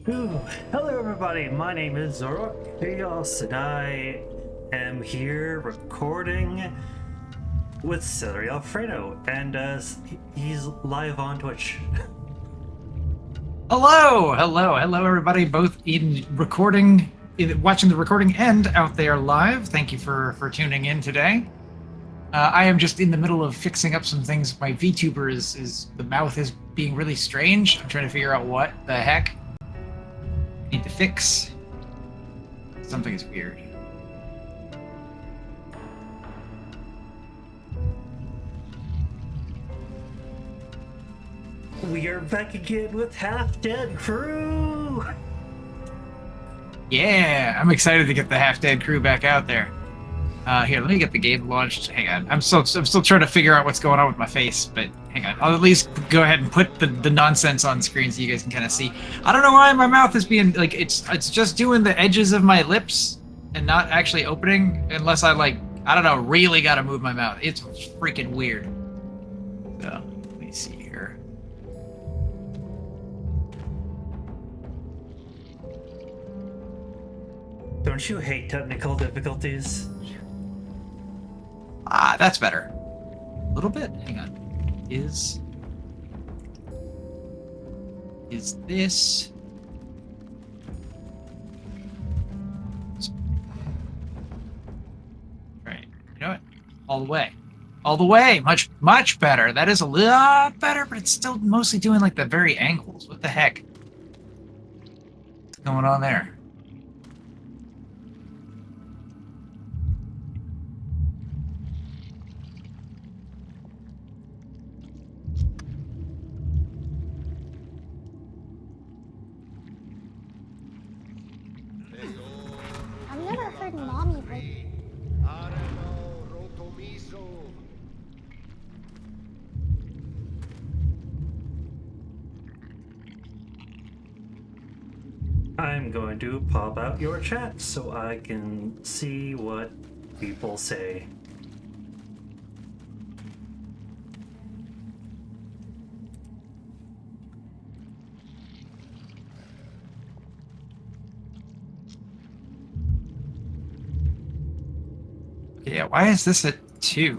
Ooh, hello everybody, my name is Zorok Chaos and I am here recording with Celery Alfredo and he's live on Twitch. Hello, everybody, both in recording, watching the recording and out there live. Thank you for tuning in today. I am just in the middle of fixing up some things. My VTuber is the mouth is being really strange. I'm trying to figure out what the heck I need to fix. Something is weird. We are back again with Half Dead Crew! Yeah, I'm excited to get the Half Dead crew back out there. Here, let me get the game launched. Hang on, I'm still trying to figure out what's going on with my face, but hang on. I'll at least go ahead and put the nonsense on screen so you guys can kind of see. I don't know why my mouth is being like it's just doing the edges of my lips and not actually opening unless I I don't know, really got to move my mouth. It's freaking weird. So let me see here. Don't you hate technical difficulties? Ah, that's better. A little bit. Hang on. Is this? Right. You know what? All the way. All the way. Much better. That is a lot better, but it's still mostly doing like the very angles. What the heck? What's going on there? I've never heard mommy voice. I'm going to pop out your chat so I can see what people say. Yeah, why is this at 2?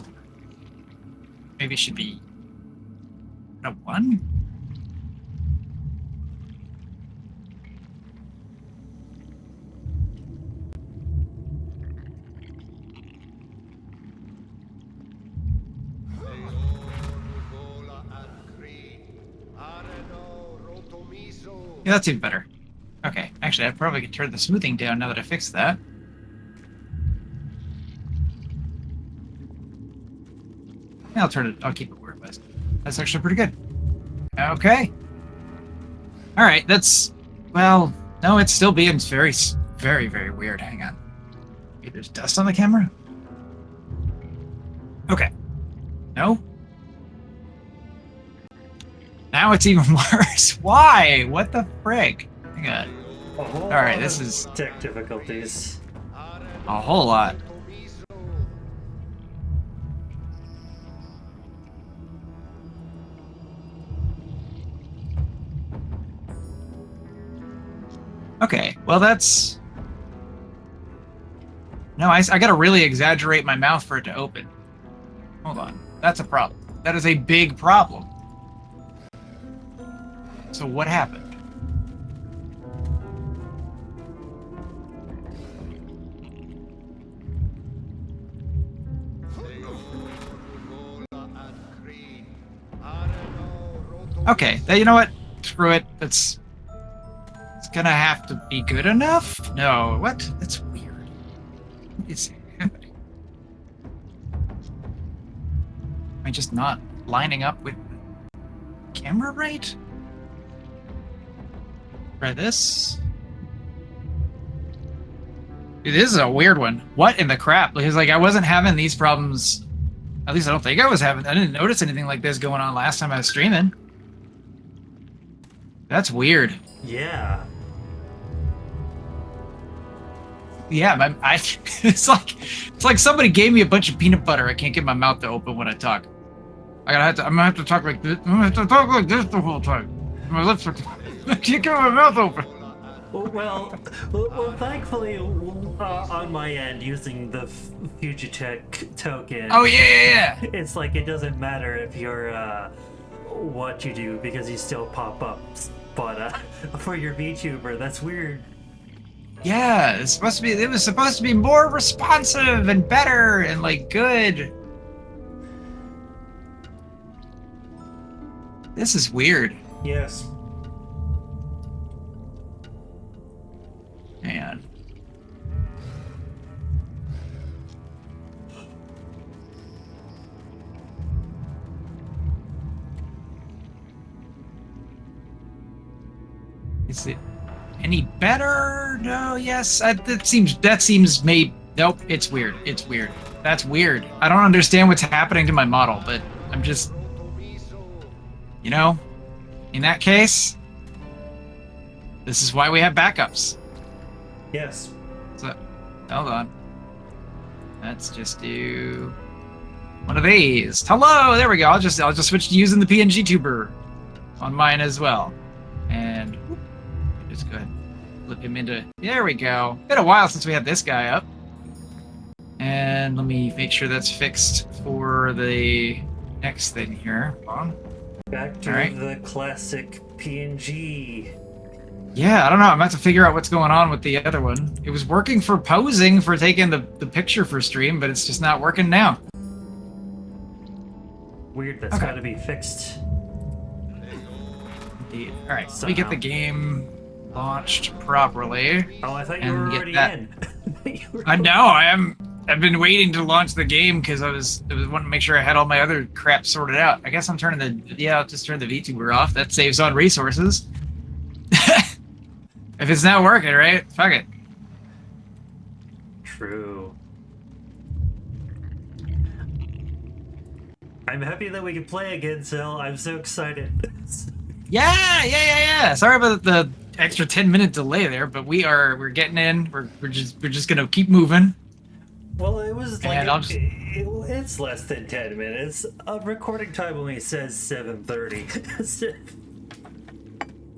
Maybe it should be a 1? Yeah, that's even better. Okay, actually, I probably could turn the smoothing down now that I fixed that. Yeah, I'll keep it where it was. That's actually pretty good. Okay. All right, well, no, it's still being very, very, very weird. Hang on. Okay, there's dust on the camera? Okay. No? Now it's even worse. Why? What the frig? Hang on. All right, this is tech difficulties. A whole lot. Okay, well that's... No, I gotta really exaggerate my mouth for it to open. Hold on. That's a problem. That is a big problem. So what happened? Okay, you know what? Screw it. It's gonna have to be good enough? No, what? That's weird. What is happening? Am I just not lining up with the camera right? Try this. Dude, this is a weird one. What in the crap? Because I wasn't having these problems. At least I don't think I was having. I didn't notice anything like this going on last time I was streaming. That's weird. Yeah. Yeah, it's like somebody gave me a bunch of peanut butter. I can't get my mouth to open when I talk. I'm gonna have to talk like this. I'm gonna have to talk like this the whole time. My lips are. I can't get my mouth open. Thankfully, on my end, using the Fujitech token, Oh yeah. it's like it doesn't matter if you're what you do because you still pop up. But for your VTuber, that's weird. Yeah, it's supposed to be. It was supposed to be more responsive and better and like good. This is weird. Yes. Man. Is it any better? No, yes. That seems maybe. Nope, it's weird. It's weird. That's weird. I don't understand what's happening to my model, but I'm just. You know, in that case, this is why we have backups. Yes. So, hold on. Let's just do one of these. Hello, there we go. I'll just switch to using the PNG tuber on mine as well, and just go ahead and flip him into. There we go. Been a while since we had this guy up, and let me make sure that's fixed for the next thing here. Hold on. Back to the classic PNG. Yeah, I don't know. I'm about to figure out what's going on with the other one. It was working for posing for taking the picture for stream, but it's just not working now. Weird, that's gotta be fixed. Indeed. Alright, so we get the game launched properly. Oh, I thought you were already in. I know, I've been waiting to launch the game because I was wanting to make sure I had all my other crap sorted out. I guess I'm turning I'll just turn the VTuber off. That saves on resources. If it's not working, right? Fuck it. True. I'm happy that we can play again, Sil. I'm so excited. Yeah. Sorry about the extra 10-minute delay there, but we're getting in. We're just gonna keep moving. Well, it was like it's less than 10 minutes. Recording time only says 7:30.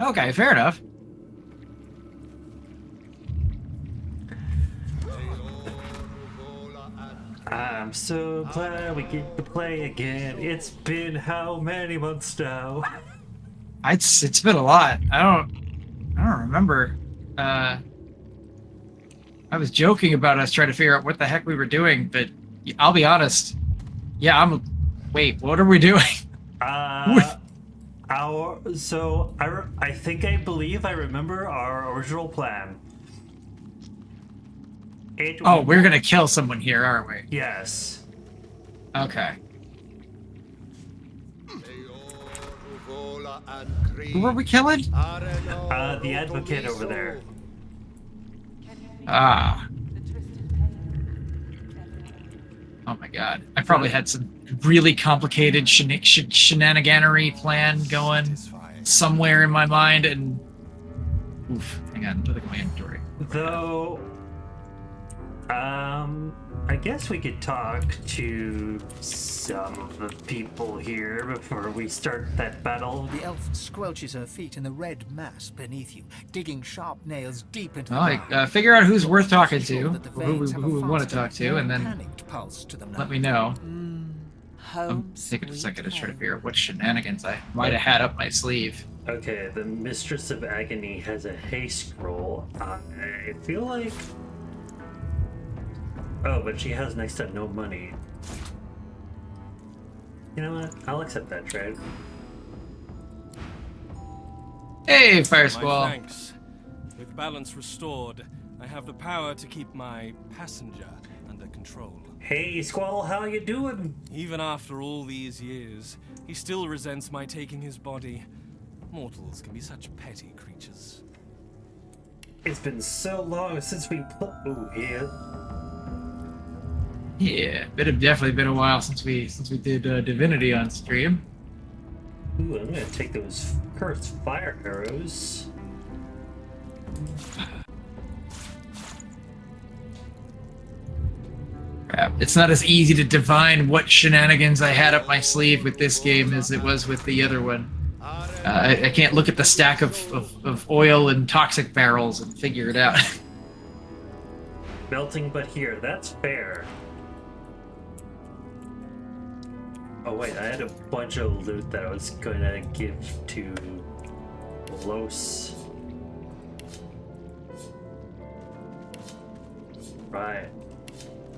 Okay, fair enough. I'm so glad we get to play again. It's been how many months now? It's been a lot. I don't remember. I was joking about us trying to figure out what the heck we were doing, but I'll be honest. Yeah, wait, what are we doing? I believe I remember our original plan. We're gonna kill someone here, aren't we? Yes. Okay. Who were we killing? The advocate over there. Ah. Oh my god. I probably had some really complicated shenaniganery plan going somewhere in my mind, and... Oof. Hang on. Look at my inventory. Though... I guess we could talk to some of the people here before we start that battle. The elf squelches her feet in the red mass beneath you, digging sharp nails deep into the Well, figure out who's worth talking to, sure that the who veins have a we want to faster, talk to, more and then panicked pulse to them let now. me know. Home, I'm taking a sweet second to try to home. figure out what shenanigans I might have had up my sleeve. Okay, the Mistress of Agony has a haste scroll. I feel like... Oh, but she has next to no money. You know what? I'll accept that trade. Hey, Fire My Squall. thanks. With balance restored, I have the power to keep my passenger under control. Hey, Squall, how you doing? Even after all these years, he still resents my taking his body. Mortals can be such petty creatures. It's been so long since we Ooh, yeah. Yeah, definitely been a while since we did Divinity on stream. Ooh, I'm gonna take those cursed fire arrows. Crap. It's not as easy to divine what shenanigans I had up my sleeve with this game as it was with the other one. I can't look at the stack of oil and toxic barrels and figure it out. Melting but here, that's fair. Oh wait, I had a bunch of loot that I was going to give to Los. Right.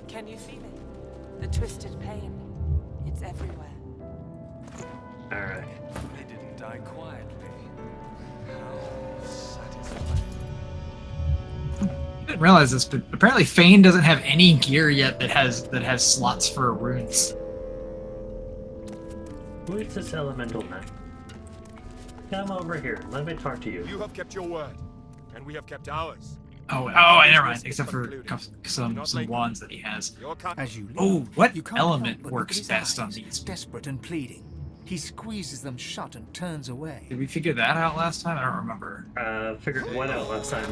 Can you feel it? The twisted pain. It's everywhere. Alright. They didn't die quietly. How satisfying. I didn't realize this, but apparently Fane doesn't have any gear yet that has slots for runes. Who is this elemental man? Come over here. Let me talk to you. You have kept your word, and we have kept ours. I never mind. Except for some wands that he has. As you leave, Oh, what you can't element help but look works at his best on eyes, these? desperate and pleading. He squeezes them shut and turns away. Did we figure that out last time? I don't remember. Figured one out last time.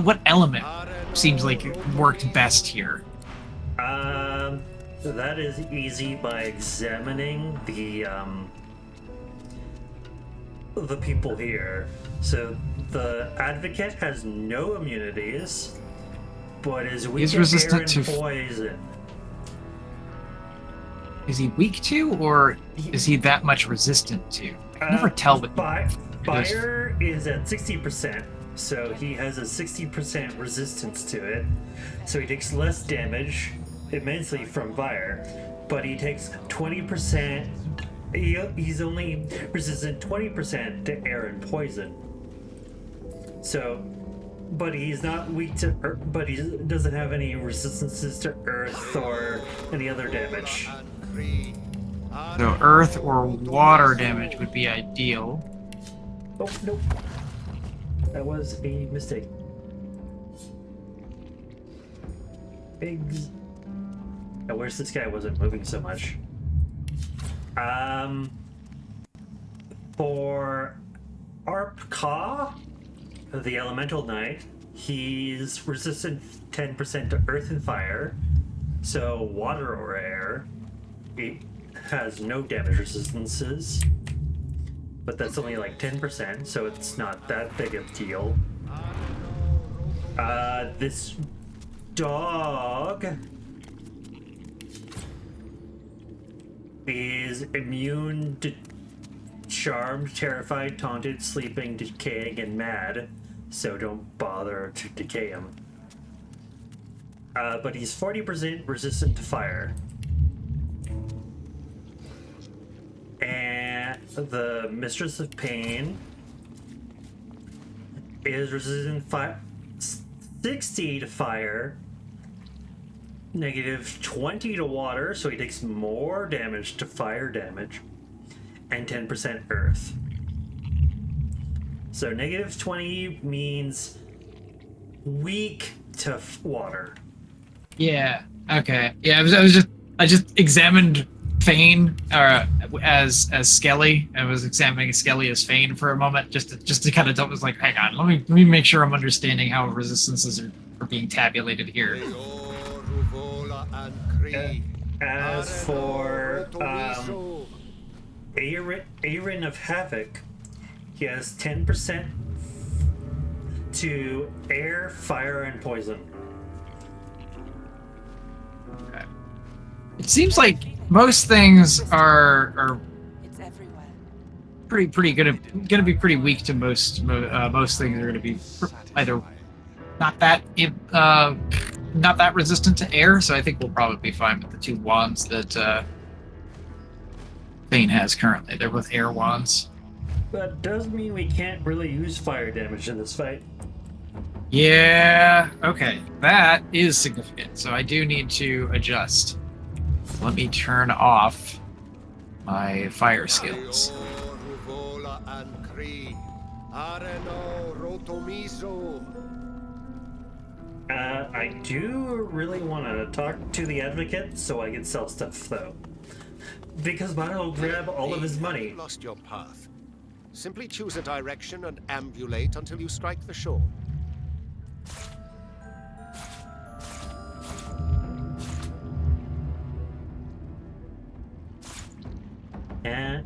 What element seems like it worked best here? That is easy by examining the people here. So the advocate has no immunities, but is weak He's to resistant air to and poison. Is he weak to, or is he that much resistant to? I can never tell what Fire is at 60%, so he has a 60% resistance to it. So he takes less damage, immensely, from fire, but he takes 20%. He's only resistant 20% to air and poison. So, but he's not weak to earth, but he doesn't have any resistances to earth or any other damage. So earth or water damage would be ideal. Oh, nope. That was a mistake. Pigs. Now, where's this guy? Wasn't moving so much. For Arp-Ka, the Elemental Knight, he's resistant 10% to earth and fire. So water or air, he has no damage resistances. But that's only like 10%, so it's not that big of a deal. This dog is immune to charmed, terrified, taunted, sleeping, decaying, and mad, so don't bother to decay him. But he's 40% resistant to fire. And the Mistress of Pain is resistant 60 to fire, negative 20 to water, so he takes more damage to fire damage, and 10% earth. So negative 20 means weak to water. Yeah. Okay. Yeah. I just examined Fane as Skelly. I was examining Skelly as Fane for a moment, just to kind of was like, hang on, let me make sure I'm understanding how resistances are being tabulated here. As for Aaron of Havoc, he has 10% to air, fire, and poison. Okay. It seems like most things are It's everywhere. pretty gonna be pretty weak to most things are gonna be either not that resistant to air. So I think we'll probably be fine with the two wands that Fane has currently. They're both air wands. That does mean we can't really use fire damage in this fight. Yeah. Okay, that is significant. So I do need to adjust. Let me turn off my fire skills. I do really want to talk to the advocate so I can sell stuff, though. Because mine will grab all of his money. You've lost your path. Simply choose a direction and ambulate until you strike the shore. And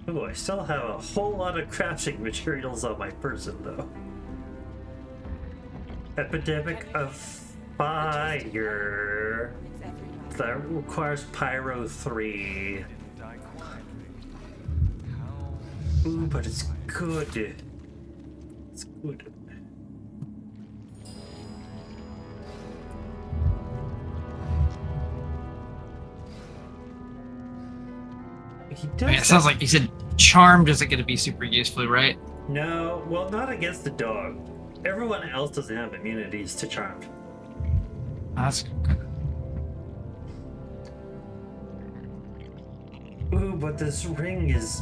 Ooh, I still have a whole lot of crafting materials on my person, though. Epidemic of Fire. That requires Pyro 3. Ooh, but it's good. It's good. He does. I mean, it sounds like you said charmed isn't going to be super useful, right? No, well, not against the dog. Everyone else doesn't have immunities to charmed. That's good. Ooh, but this ring is...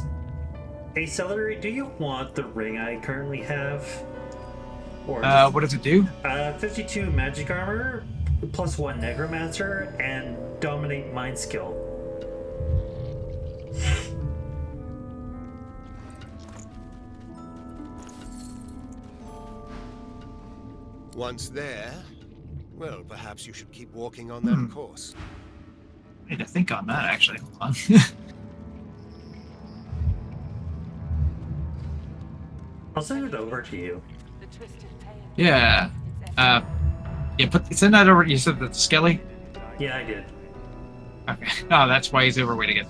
Hey, Celery, do you want the ring I currently have? Or What does it do? 52 magic armor, plus 1 necromancer, and dominate mind skill. Once there, well, perhaps you should keep walking on that course. I need to think on that, actually. Hold on. I'll send it over to you. The twisted pain. Yeah. Yeah, send that over. You said that's Skelly? Yeah, I did. Okay. Oh, that's why he's overweight again.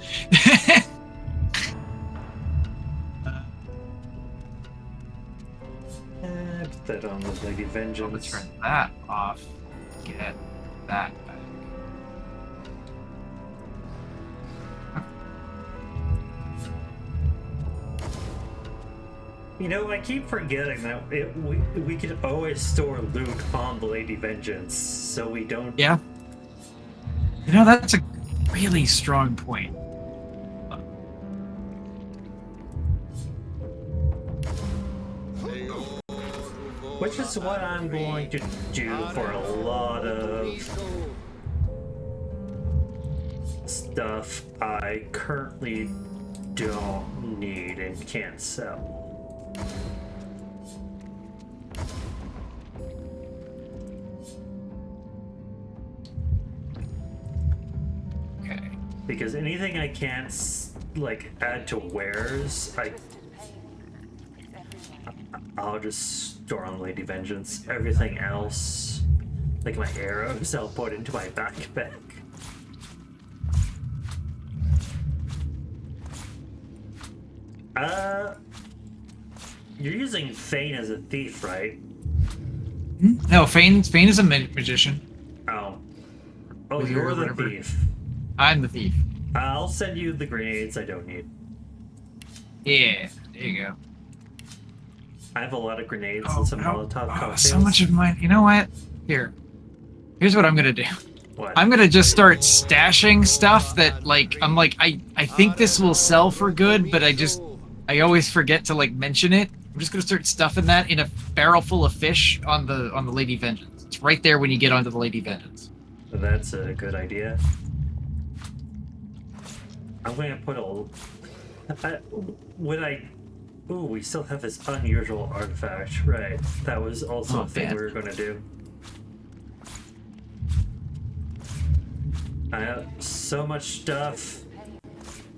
Put that on the Lady Vengeance. Let's turn that off. Get that back. You know, I keep forgetting that we can always store loot on the Lady Vengeance, so we don't... Yeah. You know, that's a really strong point. Which is what I'm going to do for a lot of stuff I currently don't need and can't sell. Okay. Because anything I can't like add to wares, I'll just store on Lady Vengeance. Everything else, like my arrows, I'll put into my backpack. You're using Fane as a thief, right? No, Fane is a magician. Oh, Wizard you're or the whatever. thief. I'm the thief. I'll send you the grenades I don't need. Yeah, there you go. I have a lot of grenades and some Molotov cocktails. So much of mine. You know what? Here's what I'm gonna do. What? I'm gonna just start stashing stuff that, like, I think this will sell for good, but I always forget to, like, mention it. I'm just gonna start stuffing that in a barrel full of fish on the Lady Vengeance. It's right there when you get onto the Lady Vengeance. That's a good idea. I'm going to put Ooh, we still have this unusual artifact. Right. That was also a thing we were going to do. I have so much stuff.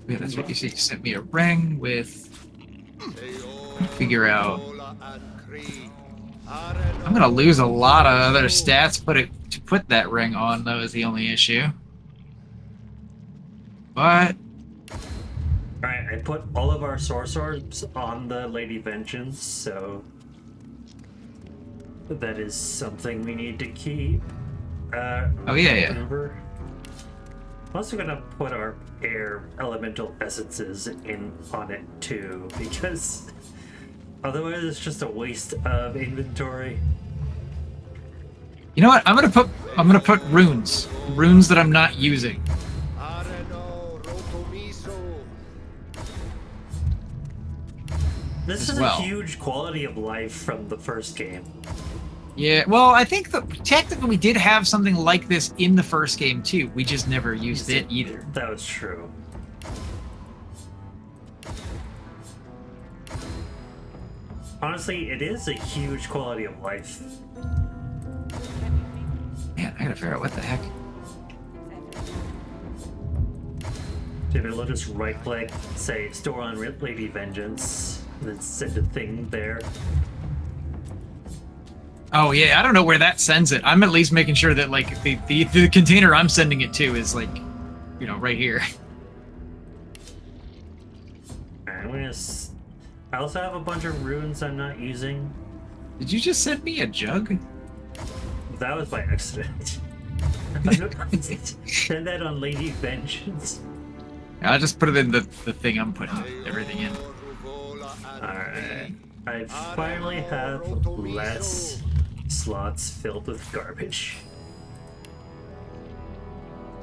Yeah, that's what you see. You sent me a ring with... Figure out... I'm gonna lose a lot of other stats to put that ring on, though, is the only issue. But... Alright, I put all of our sorcerers on the Lady Vengeance, so... that is something we need to keep. Oh, yeah. Remember? I'm also gonna put our air elemental essences on it too, because otherwise it's just a waste of inventory. You know what? I'm gonna put runes that I'm not using. This is a huge quality of life from the first game. Yeah, well, I think that technically we did have something like this in the first game too. We just never used it either. That was true. Honestly, it is a huge quality of life. Man, I gotta figure out what the heck. Maybe we'll just right-click, say store on Lady Vengeance, and then send a thing there. Oh yeah, I don't know where that sends it. I'm at least making sure that like the container I'm sending it to is like, you know, right here. Alright, I also have a bunch of runes I'm not using. Did you just send me a jug? That was by accident. Send that on Lady Vengeance. I'll just put it in the thing I'm putting everything in. Alright. I finally have less slots filled with garbage.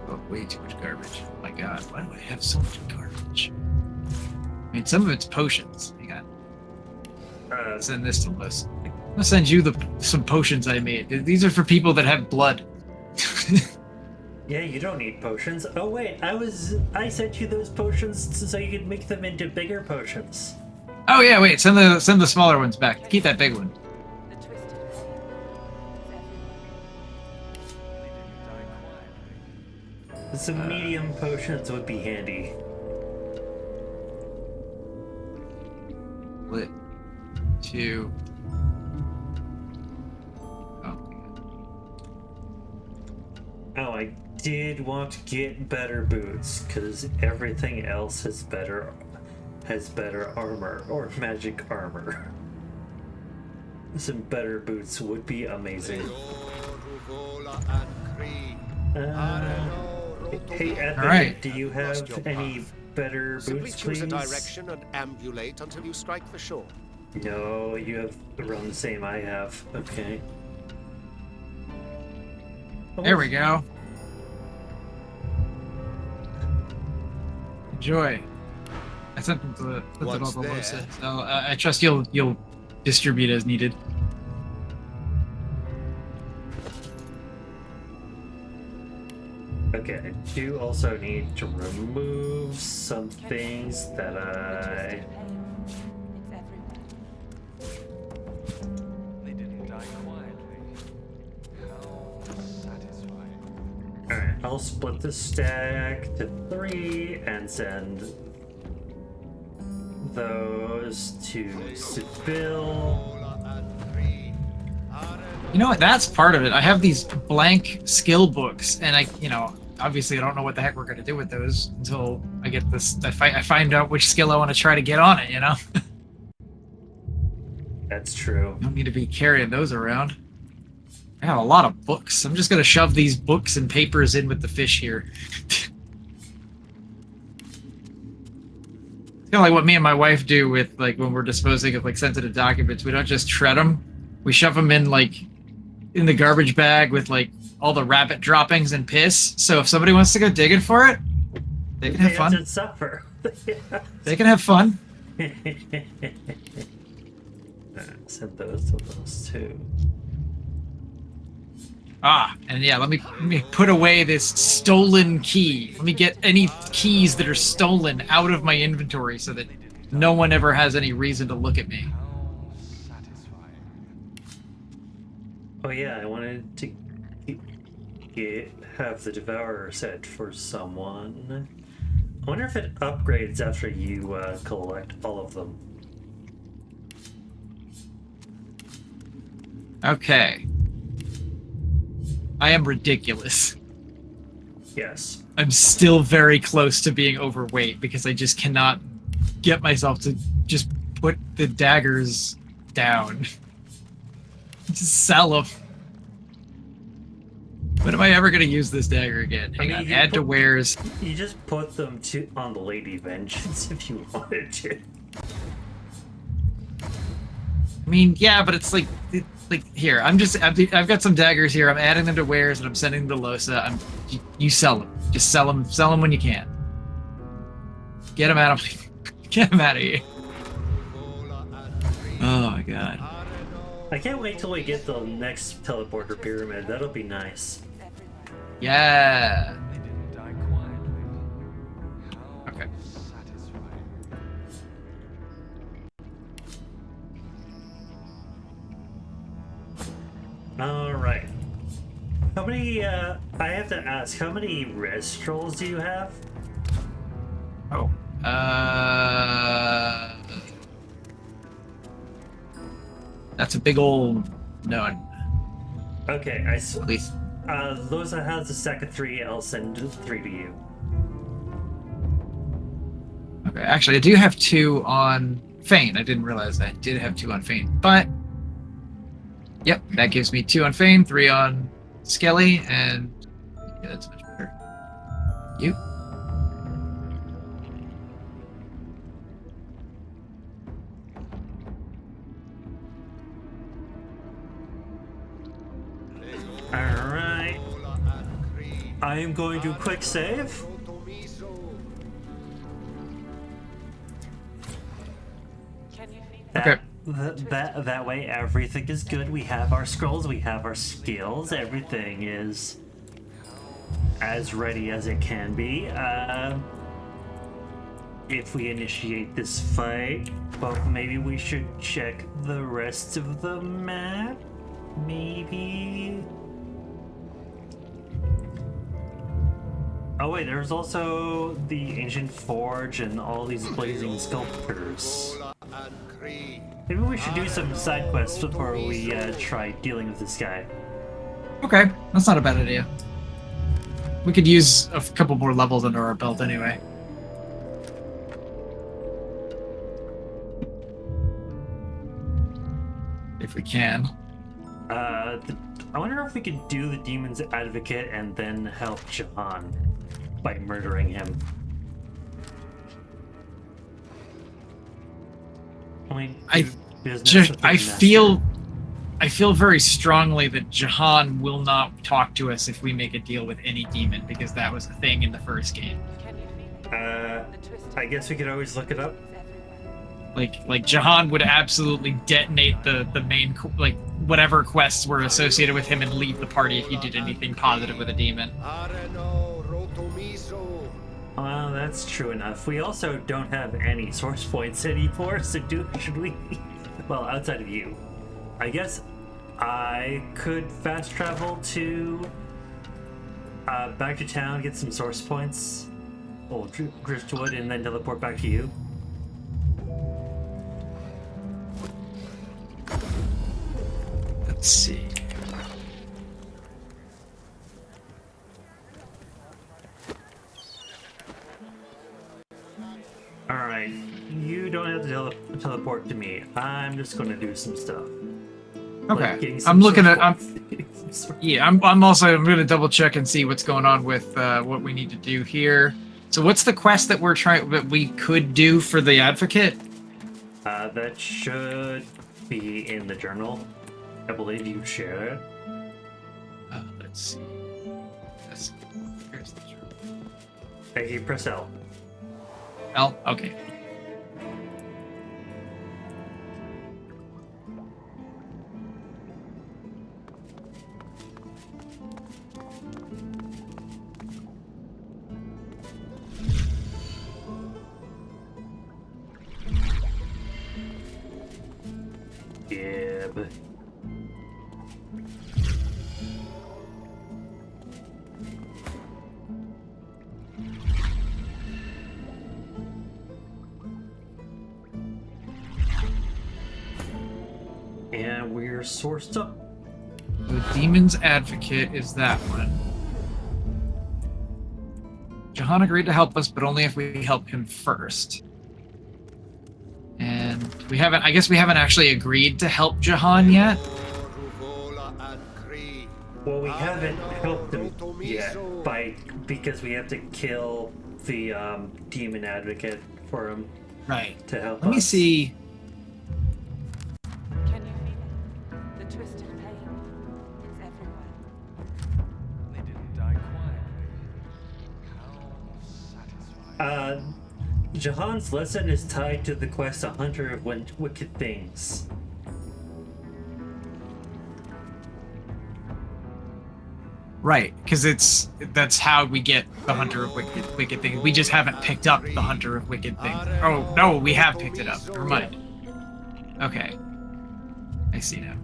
Oh, way too much garbage. Oh my god, why do I have so much garbage? I mean, some of it's potions. Hang on. Send this to Liz. I'm gonna send you some potions I made. These are for people that have blood. Yeah, you don't need potions. Oh wait, I sent you those potions so you could make them into bigger potions. Oh yeah, wait, send the smaller ones back. Keep that big one. The twisted pain. Some medium potions would be handy. Split. 2. Oh, I did want to get better boots, because everything else has better armor, or magic armor. Some better boots would be amazing. Hey, Epic, Alright. do you have any better Simply boots, choose please? a direction and ambulate until you strike the shore. No, you have around the same I have. Okay. There we go. Enjoy. I sent them to the What's there? Losa, so I trust you'll distribute as needed. Okay, I do also need to remove some things that I... It's everywhere. They didn't die quietly. How satisfying. Alright, I'll split the stack to 3 and send those to Sibyl. You know what? That's part of it. I have these blank skill books, and obviously I don't know what the heck we're gonna do with those until I get this. I find out which skill I want to try to get on it. You know. That's true. Don't need to be carrying those around. I have a lot of books. I'm just gonna shove these books and papers in with the fish here. It's kind of like what me and my wife do with like when we're disposing of like sensitive documents. We don't just shred them. We shove them in the garbage bag with like all the rabbit droppings and piss. So if somebody wants to go digging for it, they can have fun. They suffer. They can have fun. Send those to those two. And yeah, let me put away this stolen key. Let me get any keys that are stolen out of my inventory so that no one ever has any reason to look at me. How satisfying. Oh yeah, I wanted to have the Devourer set for someone. I wonder if it upgrades after you collect all of them. Okay. I am ridiculous. Yes. I'm still very close to being overweight because I just cannot get myself to just put the daggers down. Just sell them. When am I ever going to use this dagger again? Hang on, add to wares. You just put them on the Lady Vengeance if you wanted to. I mean, yeah, but it's like here. I've got some daggers here. I'm adding them to wares and I'm sending them to Losa. You sell them. Just sell them when you can. Get them out of here. Oh my god. I can't wait till we get the next teleporter pyramid. That'll be nice. Yeah. They didn't die quietly. How Okay. satisfying. All right. How many? I have to ask. How many res trolls do you have? That's a big old node. Okay, At least. Loza has a stack of 3. I'll send 3 to you. Okay, actually, I do have 2 on Feign. I didn't realize I did have 2 on Feign. But, yep, that gives me 2 on Feign, 3 on Skelly, and yeah, that's much better. You. Alright. I am going to quick save. Can you feed Okay. That way everything is good. We have our scrolls, we have our skills, everything is as ready as it can be. If we initiate this fight, but maybe we should check the rest of the map? Maybe? Oh wait, there's also the ancient forge and all these blazing sculptures. Maybe we should do some side quests before we try dealing with this guy. Okay, that's not a bad idea. We could use a couple more levels under our belt anyway. If we can. I wonder if we could do the Demon's Advocate and then help Jahan by murdering him. I mean, I feel very strongly that Jahan will not talk to us if we make a deal with any demon, because that was a thing in the first game. Can you feed it? I guess we could always look it up. Like Jahan would absolutely detonate the main whatever quests were associated with him and leave the party if you did anything positive with a demon. Well, that's true enough. We also don't have any source points anymore, so should we? Well, outside of you. I guess I could fast travel to back to town, get some source points, old driftwood, and then teleport back to you. Let's see. Alright, you don't have to teleport to me. I'm just gonna do some stuff. Okay, I'm looking at. I'm gonna double check and see what's going on with what we need to do here. So, what's the quest that we could do for the advocate? That should be in the journal. I believe you shared it. Let's see. Here's the journal. Hey, you press L. L. Okay. Yeah, but... And we're sourced up. The Demon's Advocate is that one. Jahan agreed to help us, but only if we help him first. And we haven't, I guess we haven't actually agreed to help Jahan yet. Well, we haven't helped him yet because we have to kill the demon advocate for him. Right. To help Let me us. see. Can you feel it? The twisted pain. It's everywhere. They didn't die quietly. How satisfying. Jahan's lesson is tied to the quest A Hunter of Wicked Things. Right, because that's how we get the Hunter of Wicked Things. We just haven't picked up the Hunter of Wicked Things. Oh no, we have picked it up. Never mind. Okay, I see now.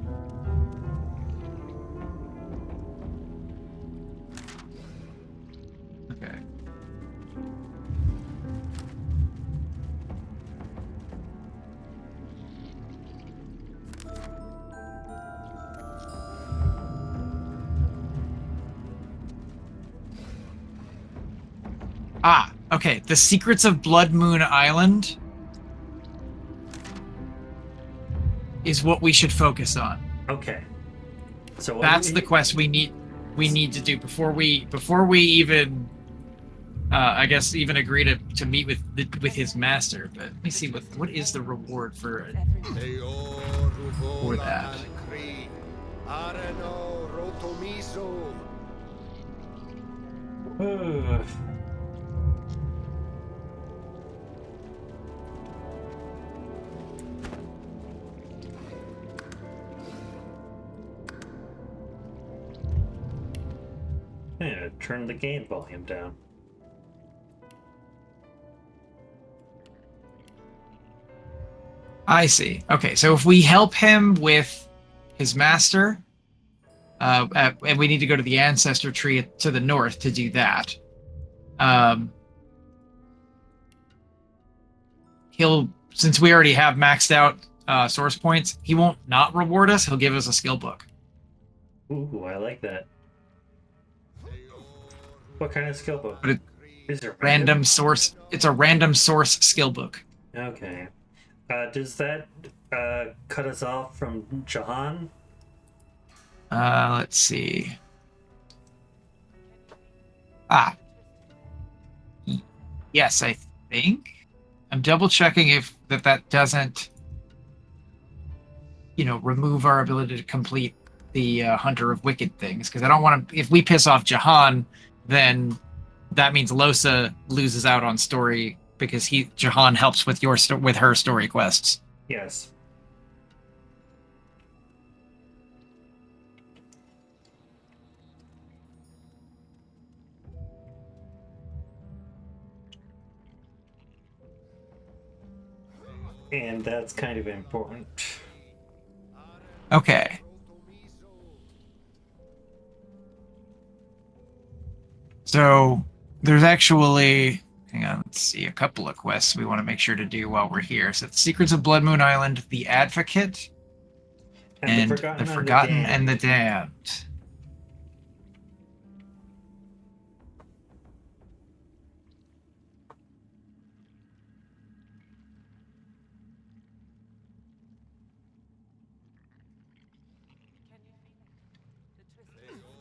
Okay. Okay. The Secrets of Bloodmoon Island is what we should focus on. Okay. So That's the quest we need to do before we even I guess even agree to meet with his master. But let me see what is the reward for that. Yeah, turn the game volume down. I see. Okay, so if we help him with his master, and we need to go to the ancestor tree to the north to do that. Since we already have maxed out source points, he won't not reward us. He'll give us a skill book. Ooh, I like that. What kind of skill book? But Is it random source. It's a random source skill book. Okay. Does that cut us off from Jahan? Let's see. Yes, I think. I'm double checking if that doesn't, remove our ability to complete the Hunter of Wicked things, because I don't want to. If we piss off Jahan, then that means Losa loses out on story because Jahan helps with with her story quests. Yes. And that's kind of important. Okay. So there's actually, hang on, let's see, a couple of quests we want to make sure to do while we're here. So the Secrets of Bloodmoon Island, the Advocate, and the Forgotten and the Damned.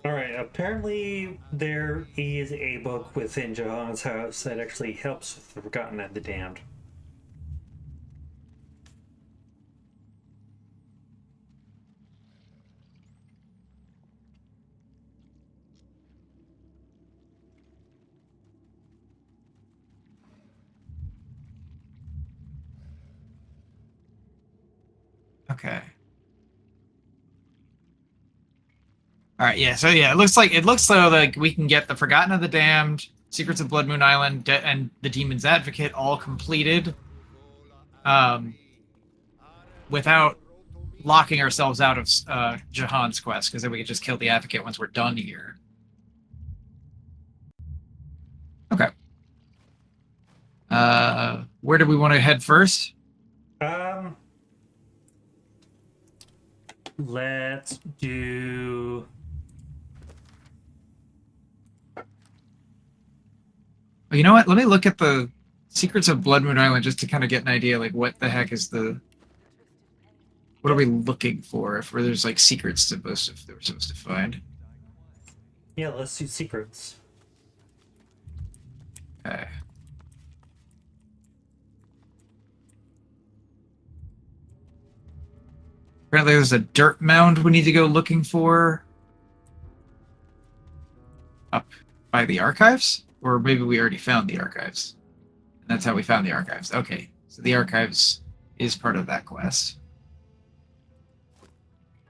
Alright, apparently there is a book within Jahan's house that actually helps with the Forgotten and the Damned. Okay. All right, yeah. So yeah, it looks like we can get the Forgotten of the Damned, Secrets of Bloodmoon Island, and the Demon's Advocate all completed, without locking ourselves out of Jahan's quest, because then we could just kill the Advocate once we're done here. Okay. Where do we want to head first? Let's do... You know what? Let me look at the Secrets of Bloodmoon Island just to kind of get an idea, like what the heck is what are we looking for? If there's like secrets that we're supposed to find. Yeah, let's do secrets. Okay. Apparently there's a dirt mound we need to go looking for up by the archives. Or maybe we already found the archives. And that's how we found the archives. Okay, so the archives is part of that quest.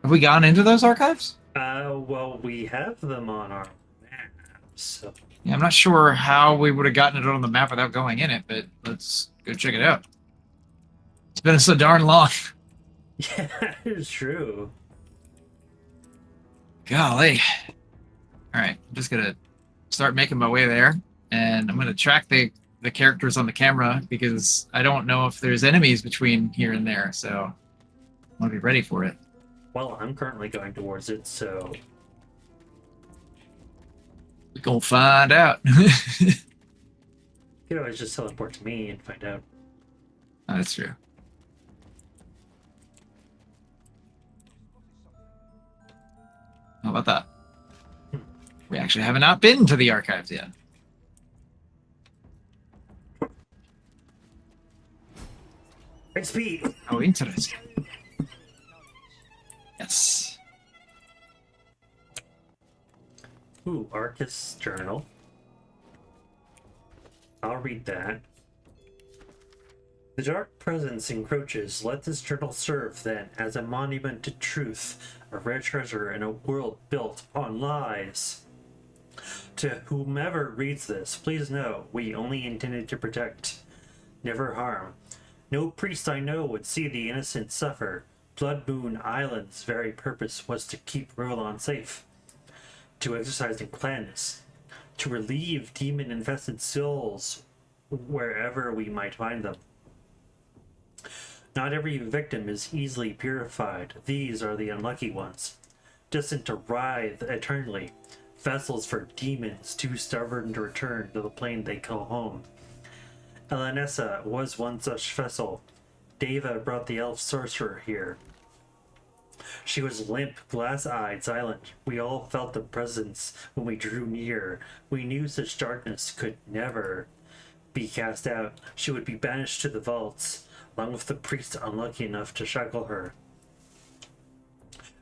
Have we gone into those archives? Well, we have them on our map, so... Yeah, I'm not sure how we would have gotten it on the map without going in it, but let's go check it out. It's been so darn long. Yeah, it's true. Golly. Alright, I'm just gonna start making my way there, and I'm gonna track the characters on the camera because I don't know if there's enemies between here and there, so I want to be ready for it. Well, I'm currently going towards it, so... We're gonna find out. You could always just teleport to me and find out. Oh, that's true. How about that? We actually have not been to the archives yet. XP! Oh, interesting. Yes. Ooh, Arcus Journal. I'll read that. The dark presence encroaches. Let this journal serve, then, as a monument to truth, a rare treasure in a world built on lies. To whomever reads this, please know we only intended to protect, never harm. No priest I know would see the innocent suffer. Bloodmoon Island's very purpose was to keep Roland safe, to exercise and cleanse, to relieve demon-infested souls wherever we might find them. Not every victim is easily purified. These are the unlucky ones, destined to writhe eternally, vessels for demons too stubborn to return to the plane they call home. Elenessa was one such vessel. Deva brought the elf sorcerer here. She was limp, glass-eyed, silent. We all felt the presence when we drew near. We knew such darkness could never be cast out. She would be banished to the vaults, along with the priest unlucky enough to shackle her.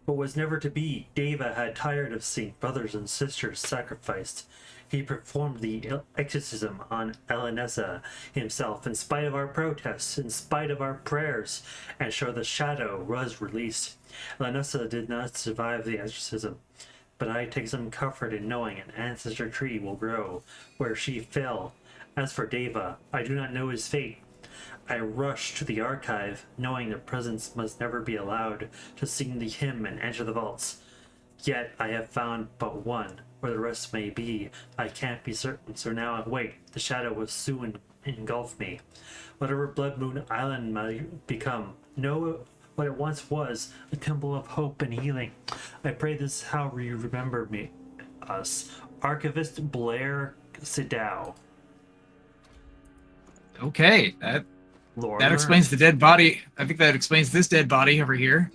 What was never to be, Deva had tired of seeing brothers and sisters sacrificed. He performed the exorcism on Elenessa himself, in spite of our protests, in spite of our prayers, and so the shadow was released. Elenessa did not survive the exorcism, but I take some comfort in knowing an ancestor tree will grow where she fell. As for Deva, I do not know his fate. I rushed to the archive, knowing the presence must never be allowed to sing the hymn and enter the vaults. Yet I have found but one. Where the rest may be, I can't be certain, so now I wait. The shadow will soon engulf me. Whatever Bloodmoon Island might become, know what it once was, a temple of hope and healing. I pray this is how you remember me, us. Archivist Blair Sidow. Okay, that explains the dead body. I think that explains this dead body over here.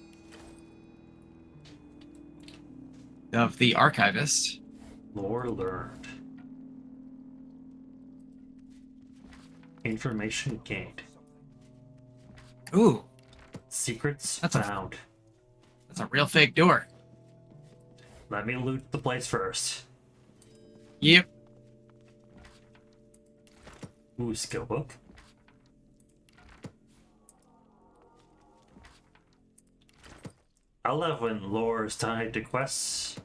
Of the archivist. Lore learned. Information gained. Ooh, Secrets That's found. that's a real fake door. Let me loot the place first. Yep. Ooh, skill book. I love when lore is tied to quests.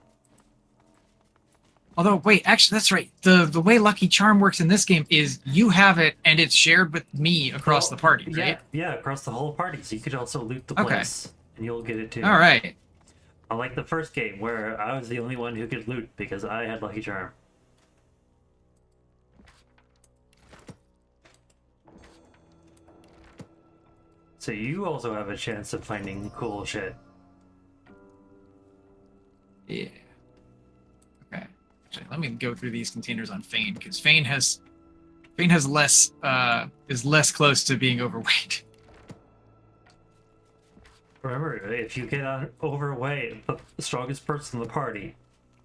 Although, wait, actually, that's right. The way Lucky Charm works in this game is you have it and it's shared with me across the party, right? Yeah, across the whole party. So you could also loot the Okay. place, and you'll get it too. All right. Unlike the first game, where I was the only one who could loot because I had Lucky Charm. So you also have a chance of finding cool shit. Yeah. Okay. Actually, let me go through these containers on Fane, because Fane has less is less close to being overweight. Remember, if you get overweight, the strongest person in the party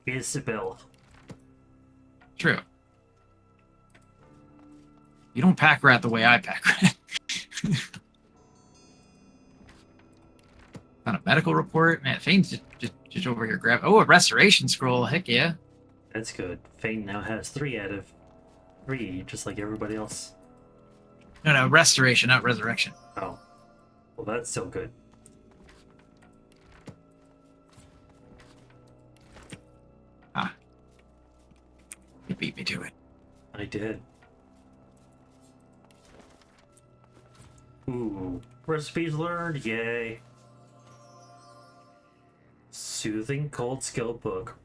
is Sibyl. True. You don't pack rat the way I pack rat. Found a medical report. Man, Fane's just over here grab. Oh, a restoration scroll. Heck yeah. That's good. Fane now has 3 out of 3, just like everybody else. No, restoration, not resurrection. Oh. Well, that's still good. Ah. You beat me to it. I did. Ooh. Recipes learned, yay. Soothing Cold Skill Book.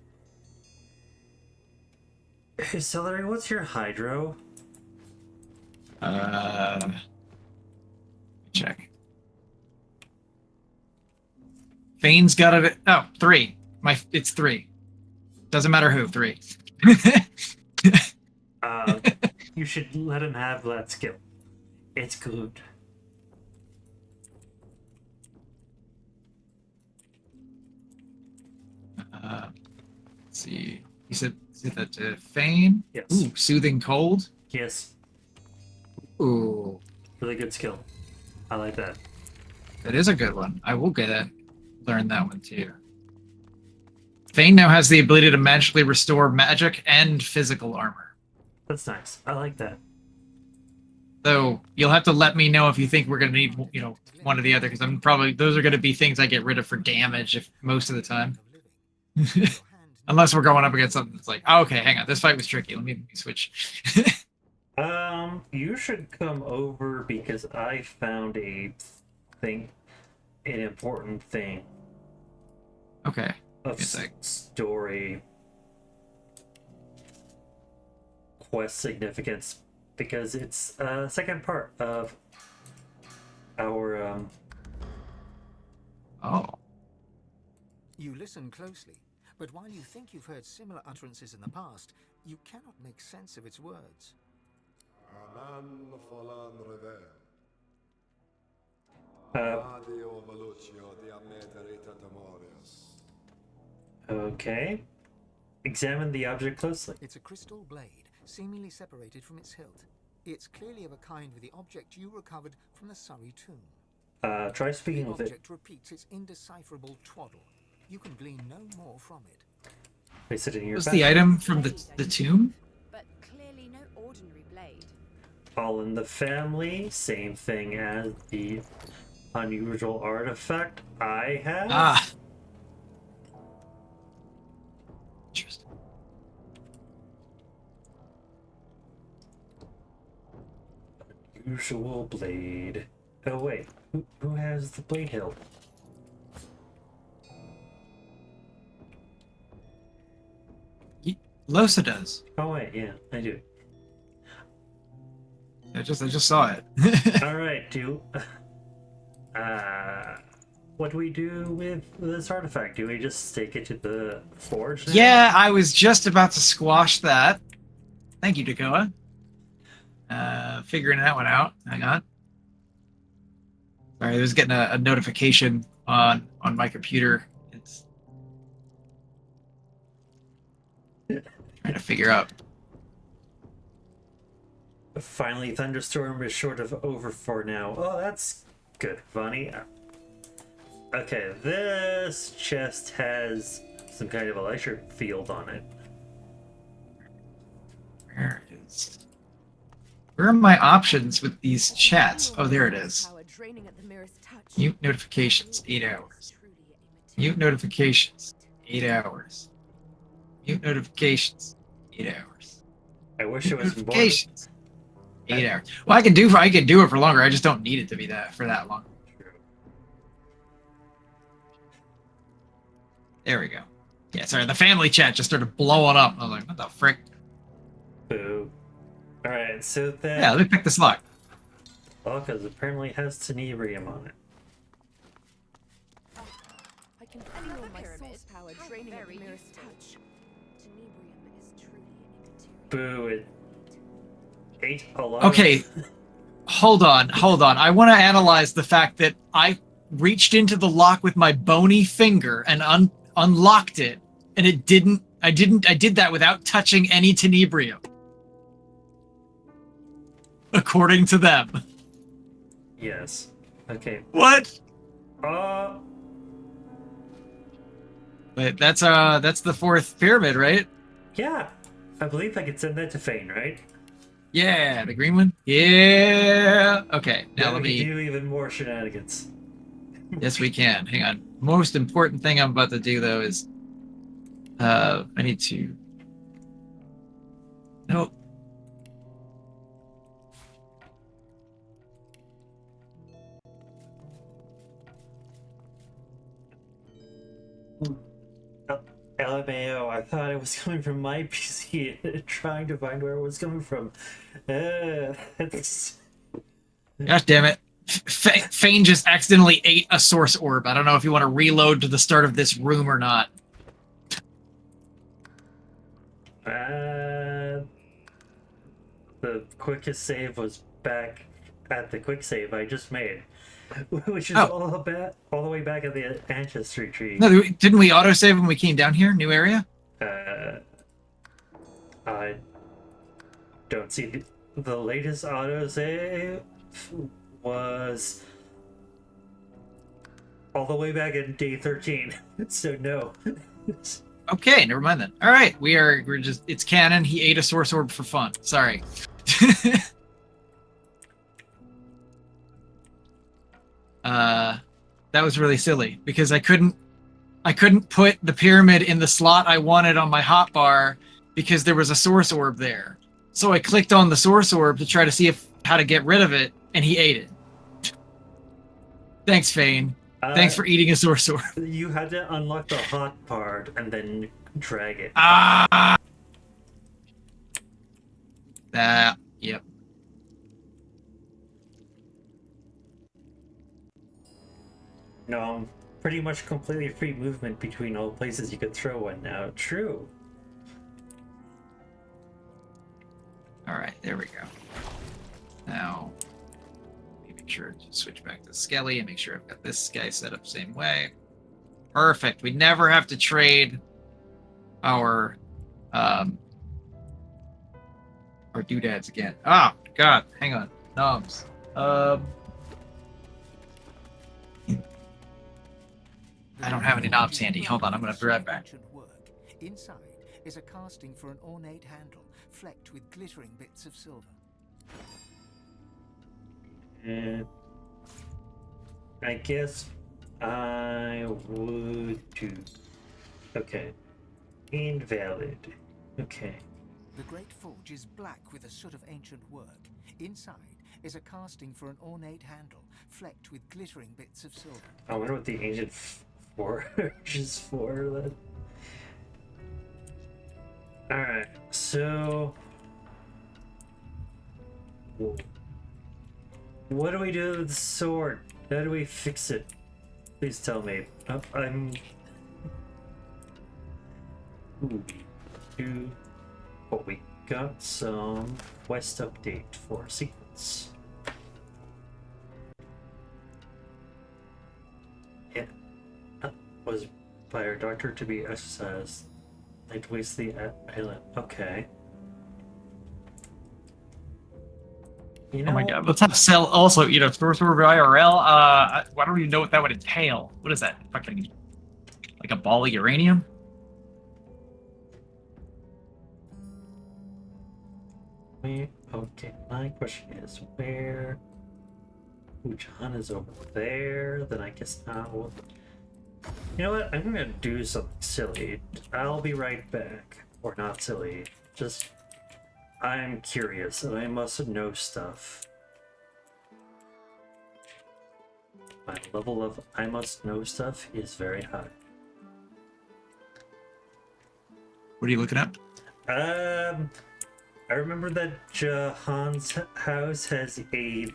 Hey, Celery, what's your hydro? Check. Fane's got a... Oh, 3. It's 3. Doesn't matter who, 3. You should let him have that skill. It's good. Let's see. You said that Feign? Yes. Ooh, Soothing Cold? Yes. Ooh, Really good skill. I like that. that is a good one. I will learn that one too. Feign now has the ability to magically restore magic and physical armor. That's nice. I like that. Though you'll have to let me know if you think we're gonna need, one or the other, because those are gonna be things I get rid of for damage if most of the time. Unless we're going up against something that's like, oh, okay, hang on, this fight was tricky. Let me switch. You should come over because I found an important thing Okay. of story quest significance because it's second part of our Oh. You listen closely, but while you think you've heard similar utterances in the past, you cannot make sense of its words. Okay. Examine the object closely. It's a crystal blade, seemingly separated from its hilt. It's clearly of a kind with the object you recovered from the Surrey tomb. Try speaking The with it. object repeats its indecipherable twaddle. You can glean no more from it. Place it in your Was bag. the item from the tomb? But clearly no ordinary blade. All in the family. Same thing as the unusual artifact I have. Ah. Interesting. Usual blade. Oh wait, who has the blade hilt? Losa does. Oh wait, yeah, I do. I just saw it. All right, what do we do with this artifact? Do we just take it to the forge now? Yeah, I was just about to squash that. Thank you, Dakota. Figuring that one out. Hang on. Sorry, I was getting a notification on my computer. It's trying to figure out. Finally, thunderstorm is short of over for now. Oh, that's good, Funny. Okay, this chest has some kind of electric field on it. Where is? Where are my options with these chats? Oh, there it is. Mute notifications, 8 hours. Mute notifications, 8 hours. Mute notifications, 8 hours. I wish it was more. Notifications, 8 hours. Well, I can do it for longer. I just don't need it to be for that long. There we go. Yeah, sorry, the family chat just started blowing up. I was like, what the frick? Boo. Alright, so then. Yeah, let me pick this lock. Oh, because apparently it has tenebrium on it. I can feel my source power draining at the merest touch. Tenebrium is truly immaterial. Boo, it ate a lot Okay, of... hold on. I want to analyze the fact that I reached into the lock with my bony finger and unlocked it, and it didn't. I did that without touching any tenebrium, according to them. Yes. Okay. What? Wait, that's the fourth pyramid, right? Yeah. I believe I could send that to Feign, right? Yeah, the green one. Yeah. Okay, now Then let we me. can do even more shenanigans. Yes, we can. Hang on. Most important thing I'm about to do though is, I need to. Nope. LMAO, I thought it was coming from my PC, trying to find where it was coming from. It's... Gosh damn it. Feign just accidentally ate a source orb. I don't know if you want to reload to the start of this room or not. the quickest save was back at the quick save I just made, which is Oh. all the way back at the ancestry tree. No, didn't we autosave when we came down here? New area? I don't see the latest autosave was all the way back in day 13. So no. Okay, never mind then. All right, we're just it's canon. He ate a source orb for fun. Sorry. That was really silly because I couldn't put the pyramid in the slot I wanted on my hotbar because there was a source orb there. So I clicked on the source orb to try to see how to get rid of it, and he ate it. Thanks, Fane. Thanks for eating a source orb. You had to unlock the hot part and then drag it. Ah. Yep. No, pretty much completely free movement between all places you could throw one now. True. All right, there we go. Now, make sure to switch back to Skelly and make sure I've got this guy set up same way. Perfect. We never have to trade our doodads again. Oh God, hang on, knobs. I don't have any knobs handy. Hold on, I'm gonna be right back. Inside is a casting for an ornate handle, flecked with glittering bits of silver. I guess I would do. Okay. Invalid. Okay. The great forge is black with a soot of ancient work. Inside is a casting for an ornate handle, flecked with glittering bits of silver. I wonder what the ancient forge is for then. Alright, so what do we do with the sword? How do we fix it? Please tell me. We got some quest update for secrets. Yeah. Was by our doctor to be exercised. I'd waste the island. Okay. You know, Oh my God, let's have Cell also eat a source orb IRL. I don't even know what that would entail. What is that? Fucking like a ball of uranium? Okay, my question is where John is over there, then I guess now. You know what? I'm gonna do something silly. I'll be right back. Or not silly. Just I'm curious and I must know stuff. My level of I must know stuff is very high. What are you looking up? I remember that Jahan's house has a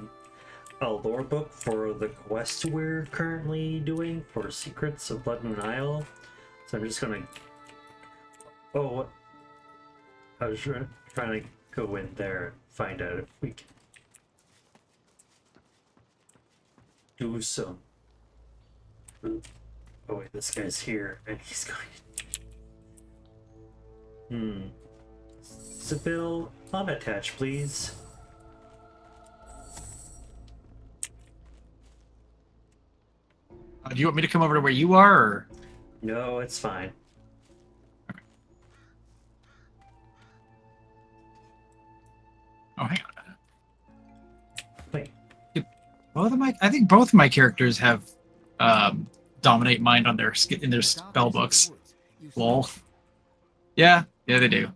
lore book for the quest we're currently doing for Secrets of Bloodmoon Isle. So I'm just gonna... Oh, what? I was trying to go in there and find out if we can do some... Oh wait, this guy's here and he's going... Sibyl, unattach, please. Do you want me to come over to where you are, or? No, it's fine. Okay. Oh, hang on. Wait. I think both of my characters have dominate mind on their in their spell books. Lol. Yeah, they do.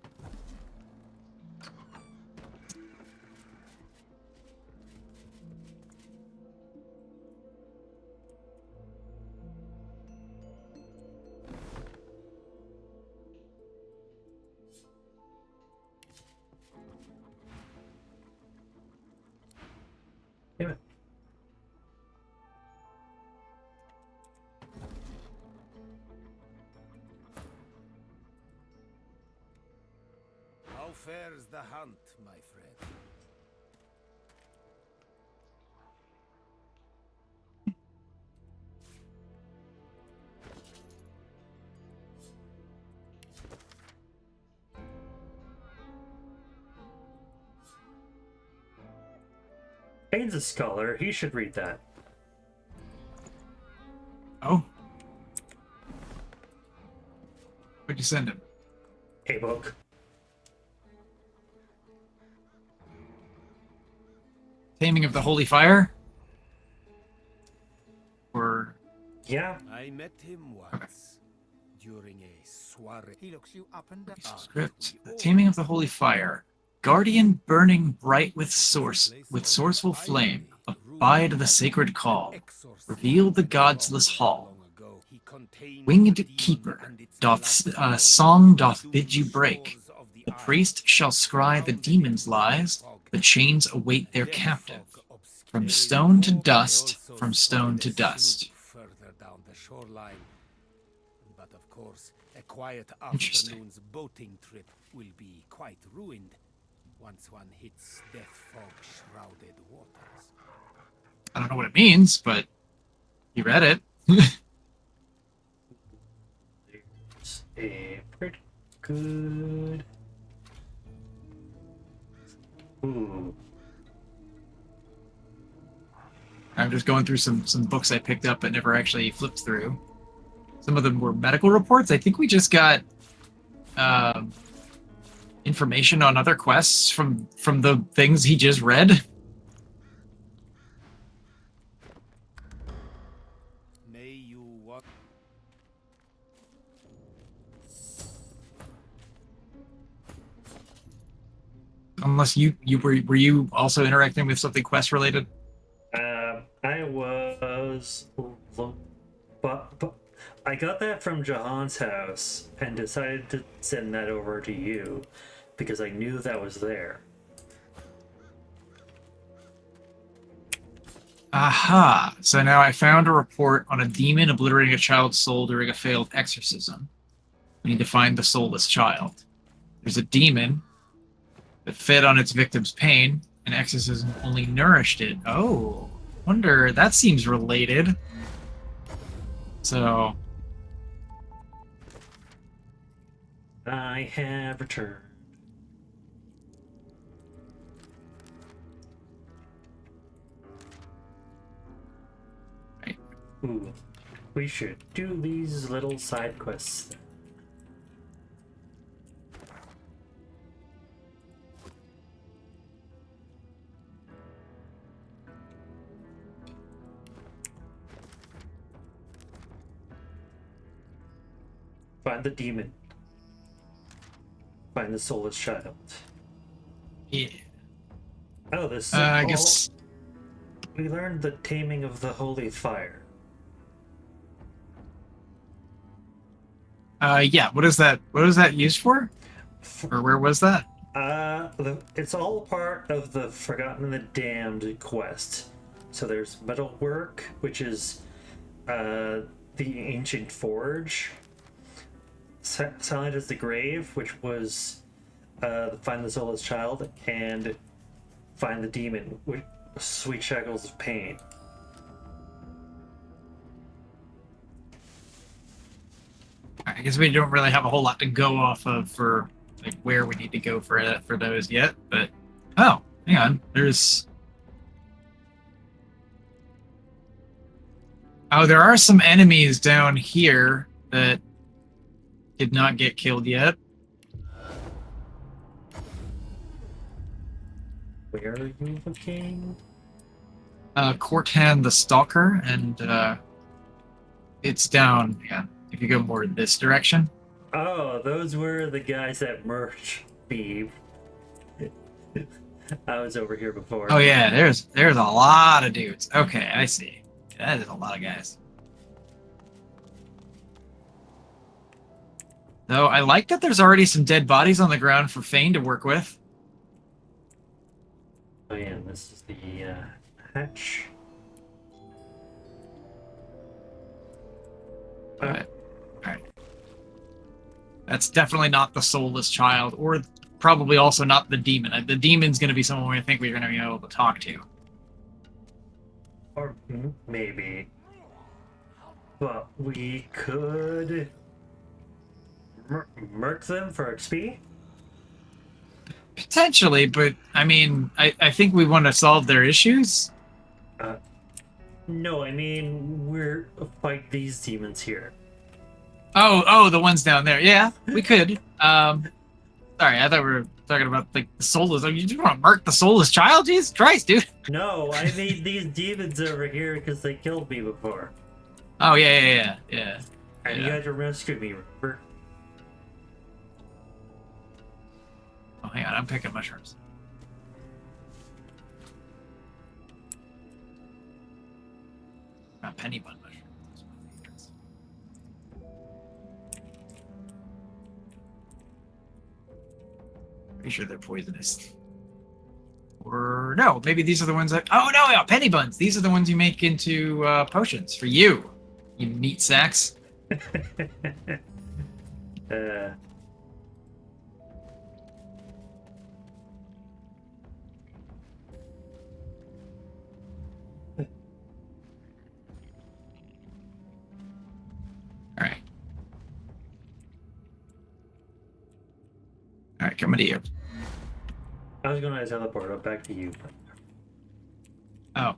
Yeah. How fares the hunt, my friend? Aiden's a scholar. He should read that. Oh. What'd you send him? A book. Taming of the Holy Fire? Or... Yeah. I met him once during a soiree. He looks you up and down. Script. The Taming of the Holy Fire. Guardian burning bright with sourceful flame. Abide the sacred call. Reveal the godless hall. Winged keeper. Song doth bid you break. The priest shall scry the demon's lies. The chains await their captive. From stone to dust, from stone to dust. Further down the shoreline. But of course, a quiet Interesting. afternoon's boating trip will be quite ruined once one hits death fog-shrouded waters. I don't know what it means, but you read it. There's a pretty good. Ooh. I'm just going through some books I picked up but never actually flipped through. Some of them were medical reports. I think we just got information on other quests from the things he just read. May you walk. Unless you were you also interacting with something quest related? I was, but I got that from Jahan's house and decided to send that over to you because I knew that was there. Aha! So now I found a report on a demon obliterating a child's soul during a failed exorcism. We need to find the soulless child. There's a demon that fed on its victim's pain, and exorcism only nourished it. Oh, wonder, that seems related. So... I have returned. Right. Ooh, we should do these little side quests then. Find the demon. Find the soulless child. Yeah. Oh, this is I guess... we learned the taming of the holy fire. Yeah, what is that? What is that used for? Or where was that? It's all part of the Forgotten and the Damned quest. So there's metalwork, which is the ancient forge. Silent as the Grave, which was find the soulless child, and find the demon, which sweet shackles of pain. I guess we don't really have a whole lot to go off of for like where we need to go for those yet, but oh, hang on. There's there are some enemies down here that did not get killed yet. Where are you looking? Cortan the Stalker, and it's down, yeah. If you go more in this direction. Oh, those were the guys that merged me. I was over here before. Oh yeah, there's a lot of dudes. Okay, I see. That is a lot of guys. Though I like that there's already some dead bodies on the ground for Fane to work with. Oh yeah, this is the hatch. Alright. That's definitely not the soulless child, or probably also not the demon. The demon's going to be someone I think we're going to be able to talk to. Or maybe. But we could murk them for XP? Potentially, but I mean, I think we want to solve their issues. No, I mean, we're fight these demons here. Oh, the ones down there. Yeah, we could. Sorry, I thought we were talking about like the soulless. You just want to mark the soulless child? Jesus Christ, dude. No, I made these demons over here because they killed me before. Oh yeah. And you had to rescue me, remember? Oh, hang on, I'm picking mushrooms. Penny bun mushrooms. Pretty sure they're poisonous. Or no, maybe these are the ones that. Oh no, yeah, penny buns. These are the ones you make into potions for you meat sacks. All right, coming to you. I was gonna teleport up back to you. Oh.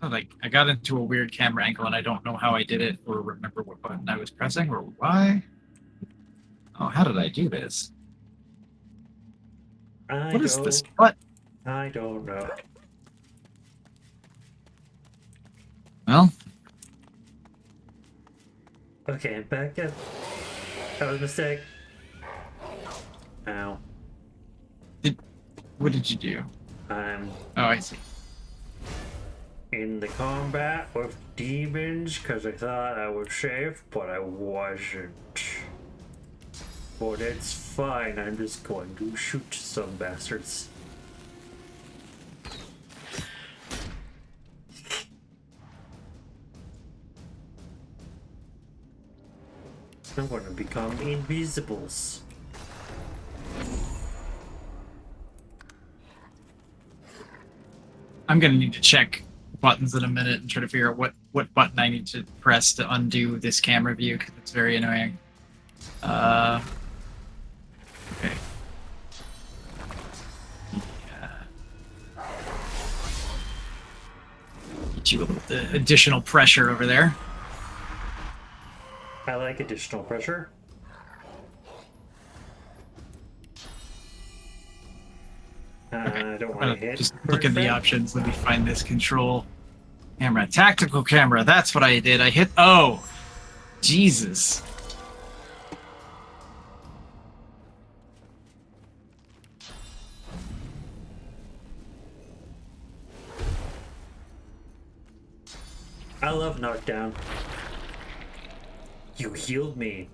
Like, I got into a weird camera angle and I don't know how I did it or remember what button I was pressing or why. Oh, how did I do this? What is this? What? I don't know. Well. Okay, back up. That was a mistake. Ow. What did you do? I'm Oh, I see. in the combat with demons because I thought I was safe, but I wasn't. But it's fine, I'm just going to shoot some bastards. I'm going to become invisibles. I'm gonna need to check buttons in a minute and try to figure out what button I need to press to undo this camera view because it's very annoying. Okay. Yeah. Get you a little additional pressure over there. I like additional pressure. Okay. I don't want to hit. Just look at the options. Let me find this control camera. Tactical camera. That's what I did. I hit. Oh, Jesus. I love knockdown. You healed me.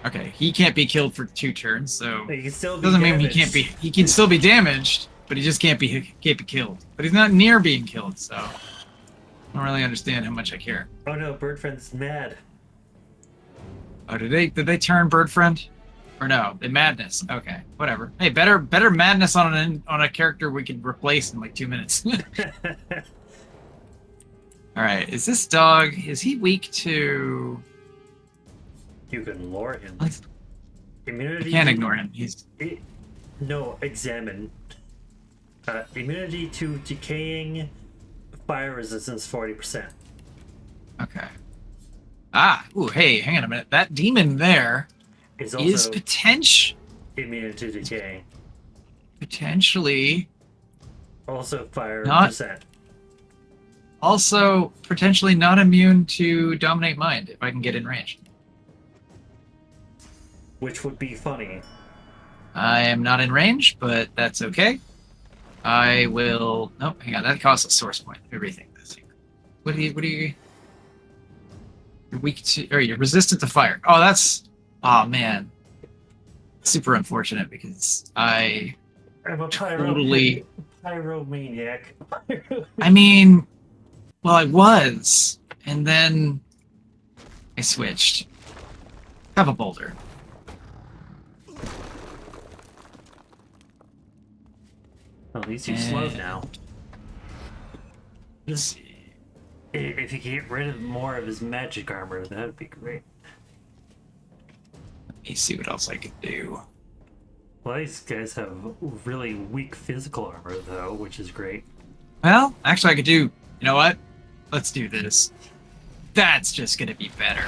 Okay, he can't be killed for 2 turns, so He can still be doesn't mean damaged. he can't be. He can still be damaged, but he just can't be killed. But he's not near being killed, so I don't really understand how much I care. Oh no, Bird Friend's mad. Oh, did they turn Bird Friend? Or no, they madness. Okay, whatever. Hey, better madness on a character we could replace in like 2 minutes. All right, is this dog? Is he weak to? You can lure him. I Immunity. can't ignore him. He's No, examine. Immunity to decaying, fire resistance 40%. okay. Ah, ooh, hey, hang on a minute. That demon there Is is also immune to decay. potentially Also fire Not- percent. also potentially not immune to dominate mind if I can get in range. Which would be funny. I am not in range, but that's okay. I will. Nope, hang on. That costs a source point. Everything does. What do you? You're weak to, or you're resistant to fire. Oh, that's. Oh man. Super unfortunate because I'm a Totally- pyromaniac. I mean, well, I was, and then I switched. Have a boulder. At least you slowed now. Let's see. If you get rid of more of his magic armor, that would be great. Let me see what else I can do. Well, these guys have really weak physical armor, though, which is great. Well, actually, I could do. You know what? Let's do this. That's just gonna be better.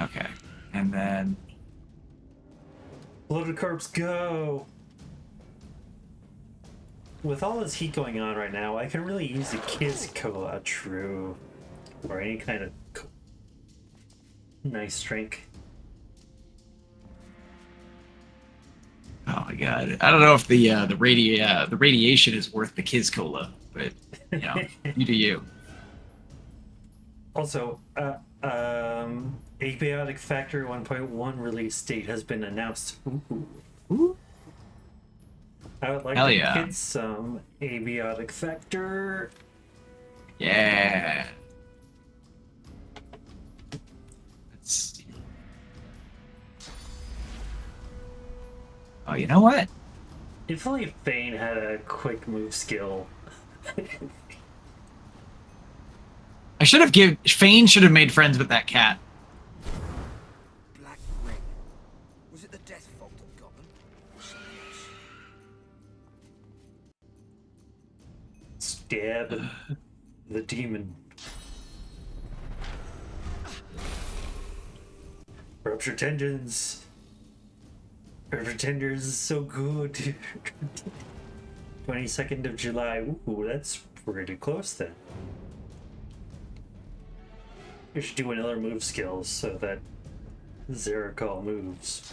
Okay, and then. Bloated corpse, go! With all this heat going on right now, I can really use a Kiss Cola, true. Or any kind of nice drink. Oh my god! I don't know if the radiation is worth the Kiz Cola, but you know, you do you. Also, Abiotic Factor 1.1 release date has been announced. Ooh. Ooh. I would like Hell to yeah. get some Abiotic Factor. Yeah. Let's see. Oh, you know what? If only Fane had a quick move skill. I should have given Fane should have made friends with that cat. Black ring. Was it the death fog that got them? Or something else? Stab the demon. Rupture tendons. Rupture tendons is so good. 22nd of July. Ooh, that's pretty close then. We should do another move skill so that Zerakal moves.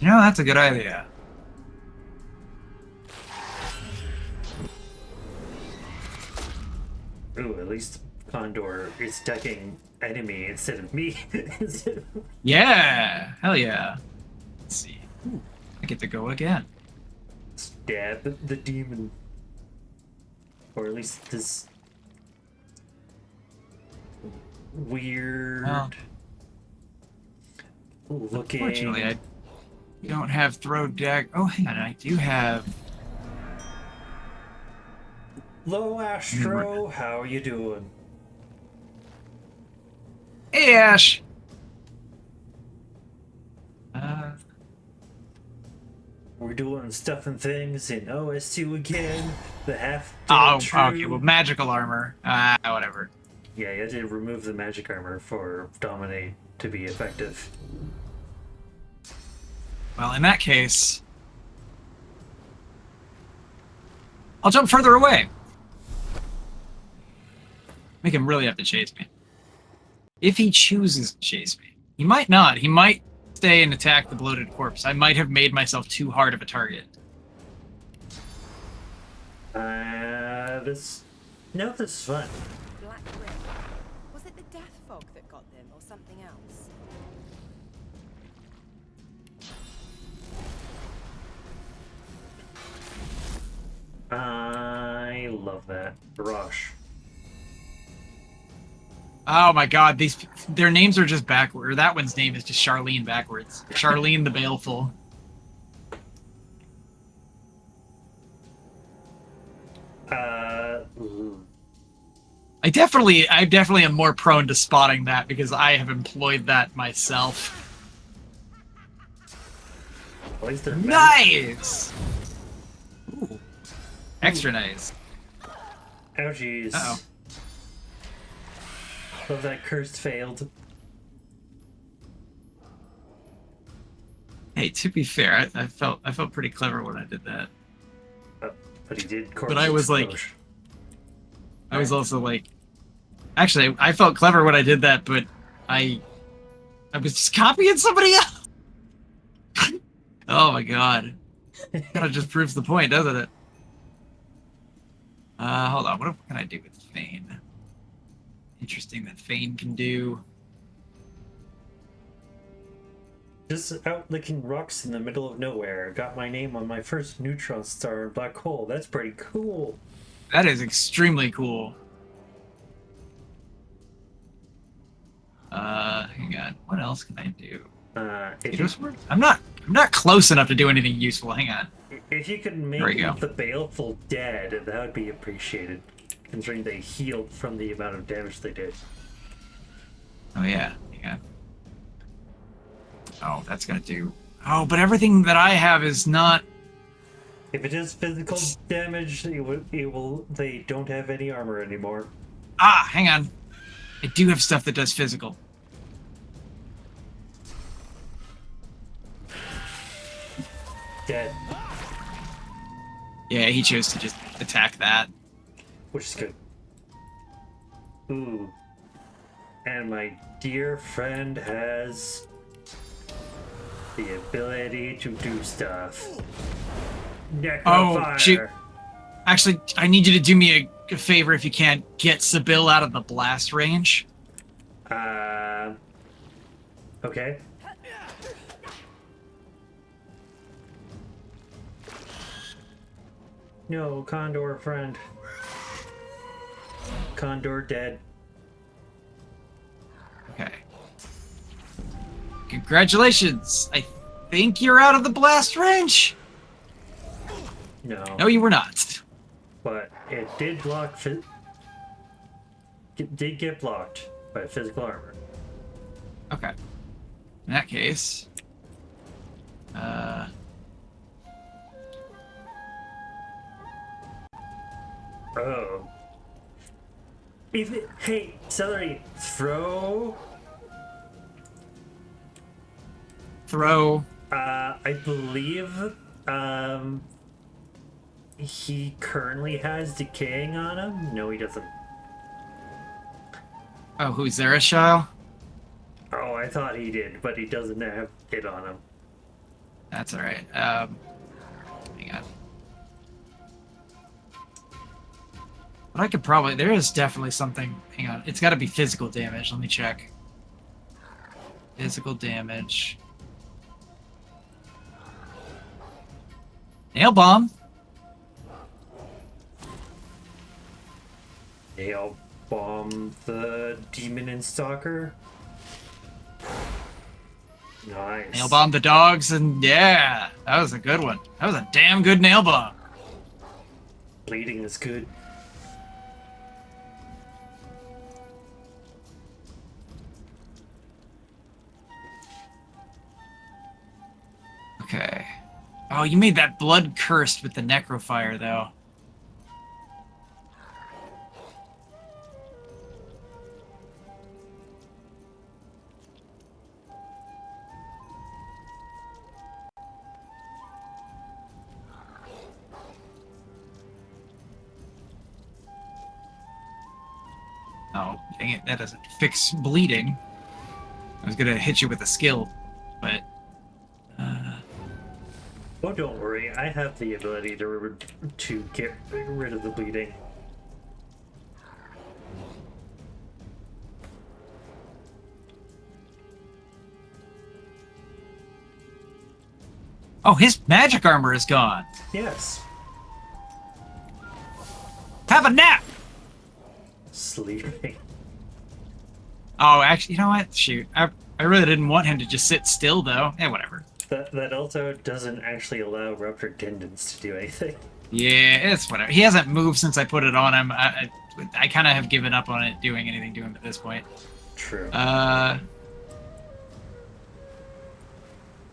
You know, that's a good idea. Ooh, at least Condor is decking enemy instead of me. Yeah, hell yeah. Let's see. Ooh, I get to go again. Stab the demon. Or at least this weird looking. Unfortunately, I don't have throw dagger. Oh, hang on, I do have. Hello, Astro. How are you doing? Hey, Ash. We're doing stuff and things in OS2 again. The half. Oh, true. okay. Well, magical armor. Whatever. Yeah, you have to remove the magic armor for Dominate to be effective. Well, in that case, I'll jump further away. Make him really have to chase me. If he chooses to chase me. He might not. He might stay and attack the bloated corpse. I might have made myself too hard of a target. This is fun. Black ring. Was it the death fog that got them, or something else? I love that. Rush. Oh my god, their names are just backward. That one's name is just Charlene backwards. Charlene the Baleful. I definitely am more prone to spotting that because I have employed that myself. At least they're Nice! Ooh. Extra nice. Oh jeez. Uh-oh. Love that cursed failed. Hey, to be fair, I felt pretty clever when I did that. But he did. But I was like, I was also like, actually, I felt clever when I did that, but I was just copying somebody else. Oh my god, kind of just proves the point, doesn't it? Hold on, what can I do with Fane? Interesting that Fane can do. Just out licking rocks in the middle of nowhere. Got my name on my first neutron star and black hole. That's pretty cool. That is extremely cool. Hang on. What else can I do? I'm not close enough to do anything useful. Hang on. If you could There we go. make the Baleful dead, that would be appreciated, considering they healed from the amount of damage they did. Oh yeah, yeah. Oh, that's gonna do. Oh, but everything that I have is not. If it is physical damage, they don't have any armor anymore. Ah, hang on. I do have stuff that does physical. Dead. Yeah, he chose to just attack that. Which is good. Ooh. And my dear friend has the ability to do stuff. Necrofire. Oh, shoot. Actually, I need you to do me a favor if you can. Get Sibyl out of the blast range. Okay. No, Condor friend. Condor dead. Okay. Congratulations. I think you're out of the blast range. No. No, you were not. But it did block. Did get blocked by physical armor. Okay. In that case, Oh. Hey, Celery, throw. throw. I believe, he currently has decaying on him. No, he doesn't. Oh, who's there, Ashile? Oh, I thought he did, but he doesn't have it on him. That's all right. Hang on. But I could probably. There is definitely something. Hang on. It's got to be physical damage. Let me check. Physical damage. Nail bomb. Nail bomb the demon and stalker. Nice. Nail bomb the dogs, and yeah, that was a good one. That was a damn good nail bomb. Bleeding is good. Okay. Oh, you made that blood cursed with the necrofire, though. Oh, dang it, that doesn't fix bleeding. I was gonna hit you with a skill, but... Oh, don't worry. I have the ability to get rid of the bleeding. Oh, his magic armor is gone. Yes. Have a nap! Sleeping. Oh, actually, you know what? Shoot. I really didn't want him to just sit still, though. Eh, whatever. That also doesn't actually allow ruptured tendons to do anything. Yeah, it's whatever. He hasn't moved since I put it on him. I kind of have given up on it doing anything to him at this point. True. I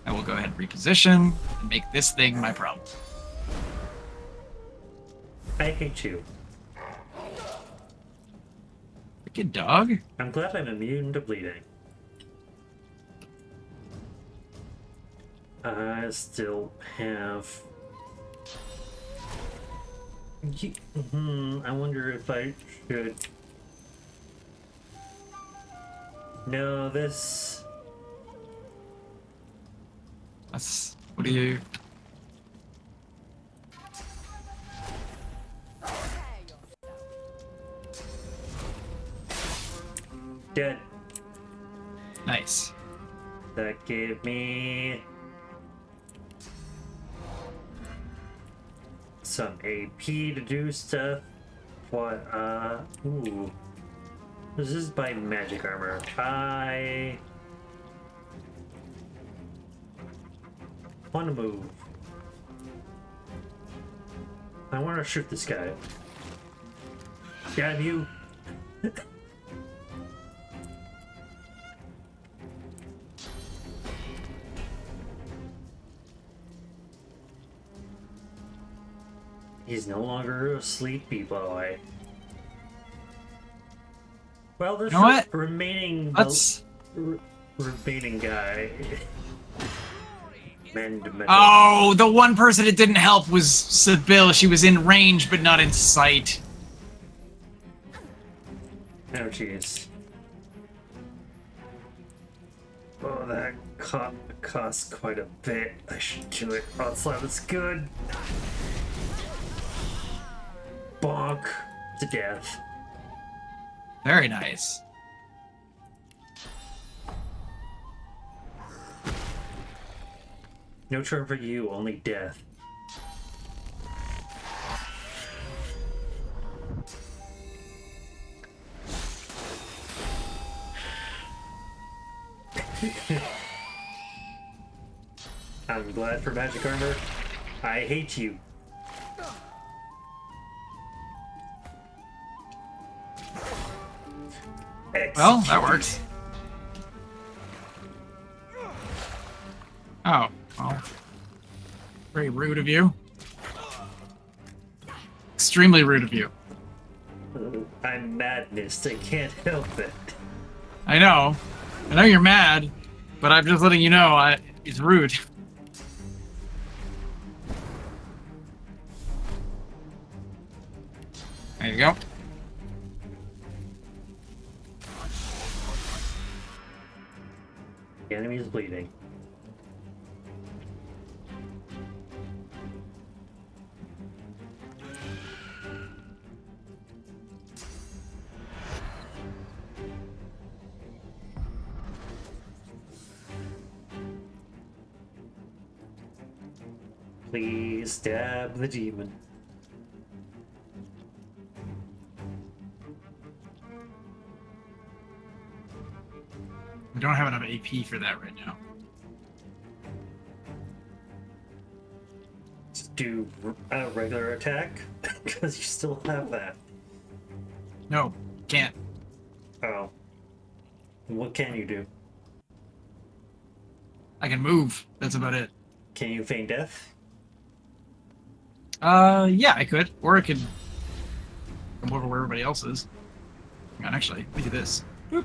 will go ahead and reposition and make this thing my problem. I hate you. Wicked dog. I'm glad I'm immune to bleeding. I still have... I wonder if I should... No, this... That's... What do you... Dead. Nice. That gave me... some AP to do stuff. What, ooh. This is by magic armor. I want to move. I want to shoot this guy. Damn you! He's no longer a sleepy boy. Well, there's You know what? remaining Let's. remaining guy. Oh, the one person it didn't help was Sibyl. She was in range, but not in sight. Oh, jeez. Oh, that cost quite a bit. I should do it. Oh, slap is good. Bonk to death. Very nice. No turn for you, only death. I'm glad for magic armor. I hate you. Well, that works. Oh, well. Very rude of you. Extremely rude of you. I'm madness. I can't help it. I know. I know you're mad, but I'm just letting you know it's rude. There you go. The enemy is bleeding. Please stab the demon. I don't have enough AP for that right now. Just do a regular attack because you still have that. No, can't. Oh. What can you do? I can move. That's about it. Can you feign death? Yeah, I could. Or I could come over where everybody else is. Hang on, actually, let me do this. Boop.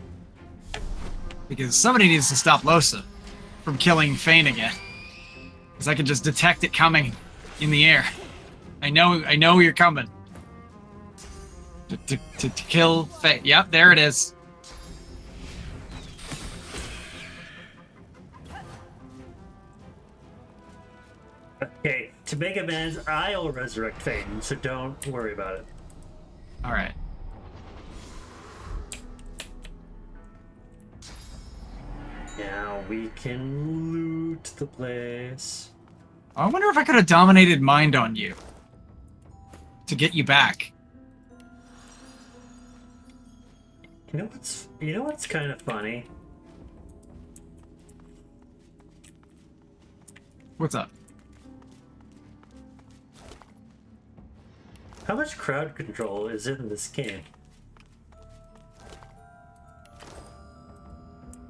Because somebody needs to stop Losa from killing Fane again. Because I can just detect it coming in the air. I know you're coming. To kill Fane. Yep, there it is. Okay, to make amends, I'll resurrect Fane, so don't worry about it. Alright. Now we can loot the place. I wonder if I could have dominated Mind on you. To get you back. You know what's kind of funny? What's up? How much crowd control is in this game?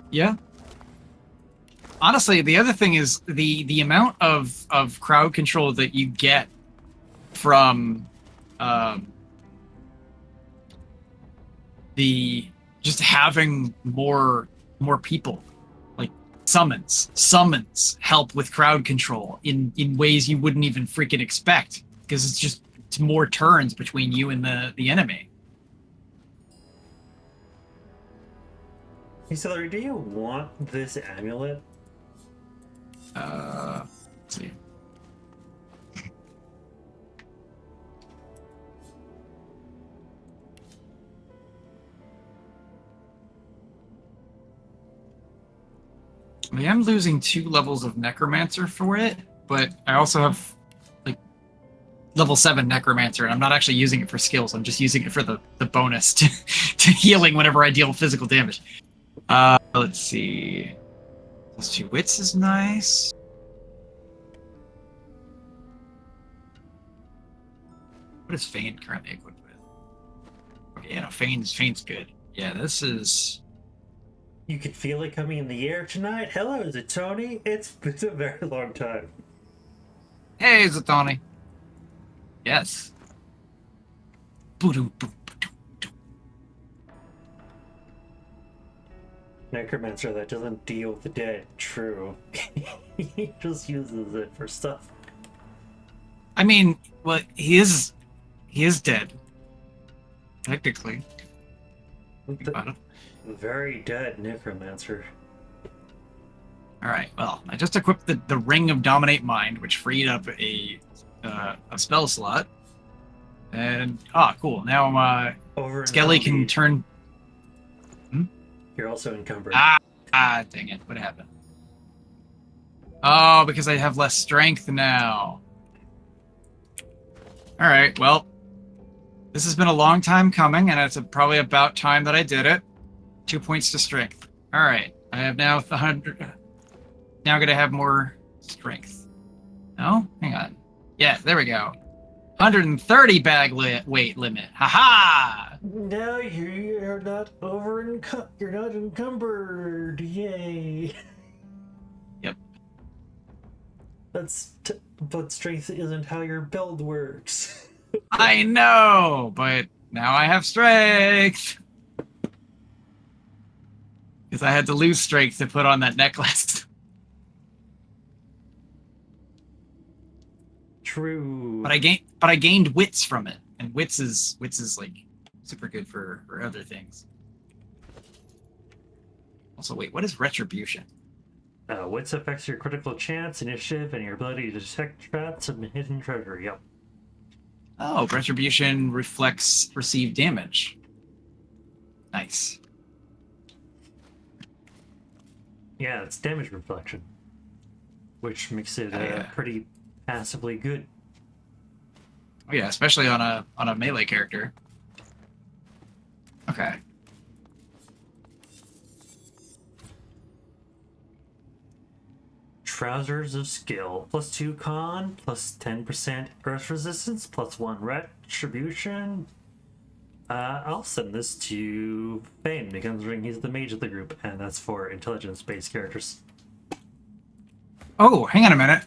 Yeah. Honestly, the other thing is the amount of crowd control that you get from the just having more people, like summons help with crowd control in ways you wouldn't even freaking expect, because it's more turns between you and the enemy. Hey, Celery, do you want this amulet? Let's see. I am losing 2 levels of Necromancer for it, but I also have like level 7 Necromancer, and I'm not actually using it for skills. I'm just using it for the bonus to healing whenever I deal physical damage. Let's see. +2 wits is nice. What is Fane currently equipped with? Okay, yeah, no, Fane's good. Yeah, this is... You can feel it coming in the air tonight. Hello, is it Tony? It's been a very long time. Hey, Zatoni. Yes. Necromancer that doesn't deal with the dead. True. He just uses it for stuff. I mean, well, he is dead. Technically. Think about it. Very dead Necromancer. Alright, well, I just equipped the Ring of Dominate Mind, which freed up a spell slot. And, cool. Now, Over Skelly can turn... You're also encumbered. Dang it. What happened? Oh, because I have less strength now. Alright, well. This has been a long time coming, and it's probably about time that I did it. 2 points to strength. Alright, I have now 100... Now I'm going to have more strength. No? Hang on. Yeah, there we go. 130 bag weight limit. Haha! No, you're not you're not encumbered. Yay. Yep. But strength isn't how your build works. I know, but now I have strength. Because I had to lose strength to put on that necklace. True. But I gained wits from it, and wits is like super good for other things. Also, wait, what is retribution? Wits affects your critical chance, initiative, and your ability to detect traps and hidden treasure. Yep. Oh, retribution reflects received damage. Nice. Yeah, it's damage reflection, which makes it yeah. pretty passively good. Oh yeah, especially on a melee character. Okay. Trousers of Skill. +2 con, +10% earth resistance, +1 retribution. I'll send this to Bane, considering he's the mage of the group, and that's for intelligence-based characters. Oh, hang on a minute.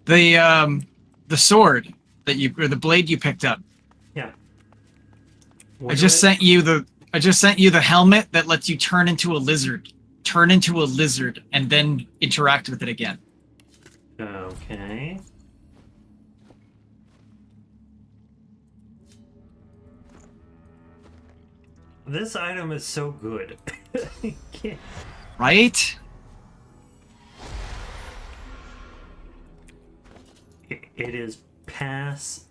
The sword that or the blade you picked up. Yeah. I just sent you the helmet that lets you turn into a lizard. Turn into a lizard and then interact with it again. Okay. This item is so good. Right? It is pass.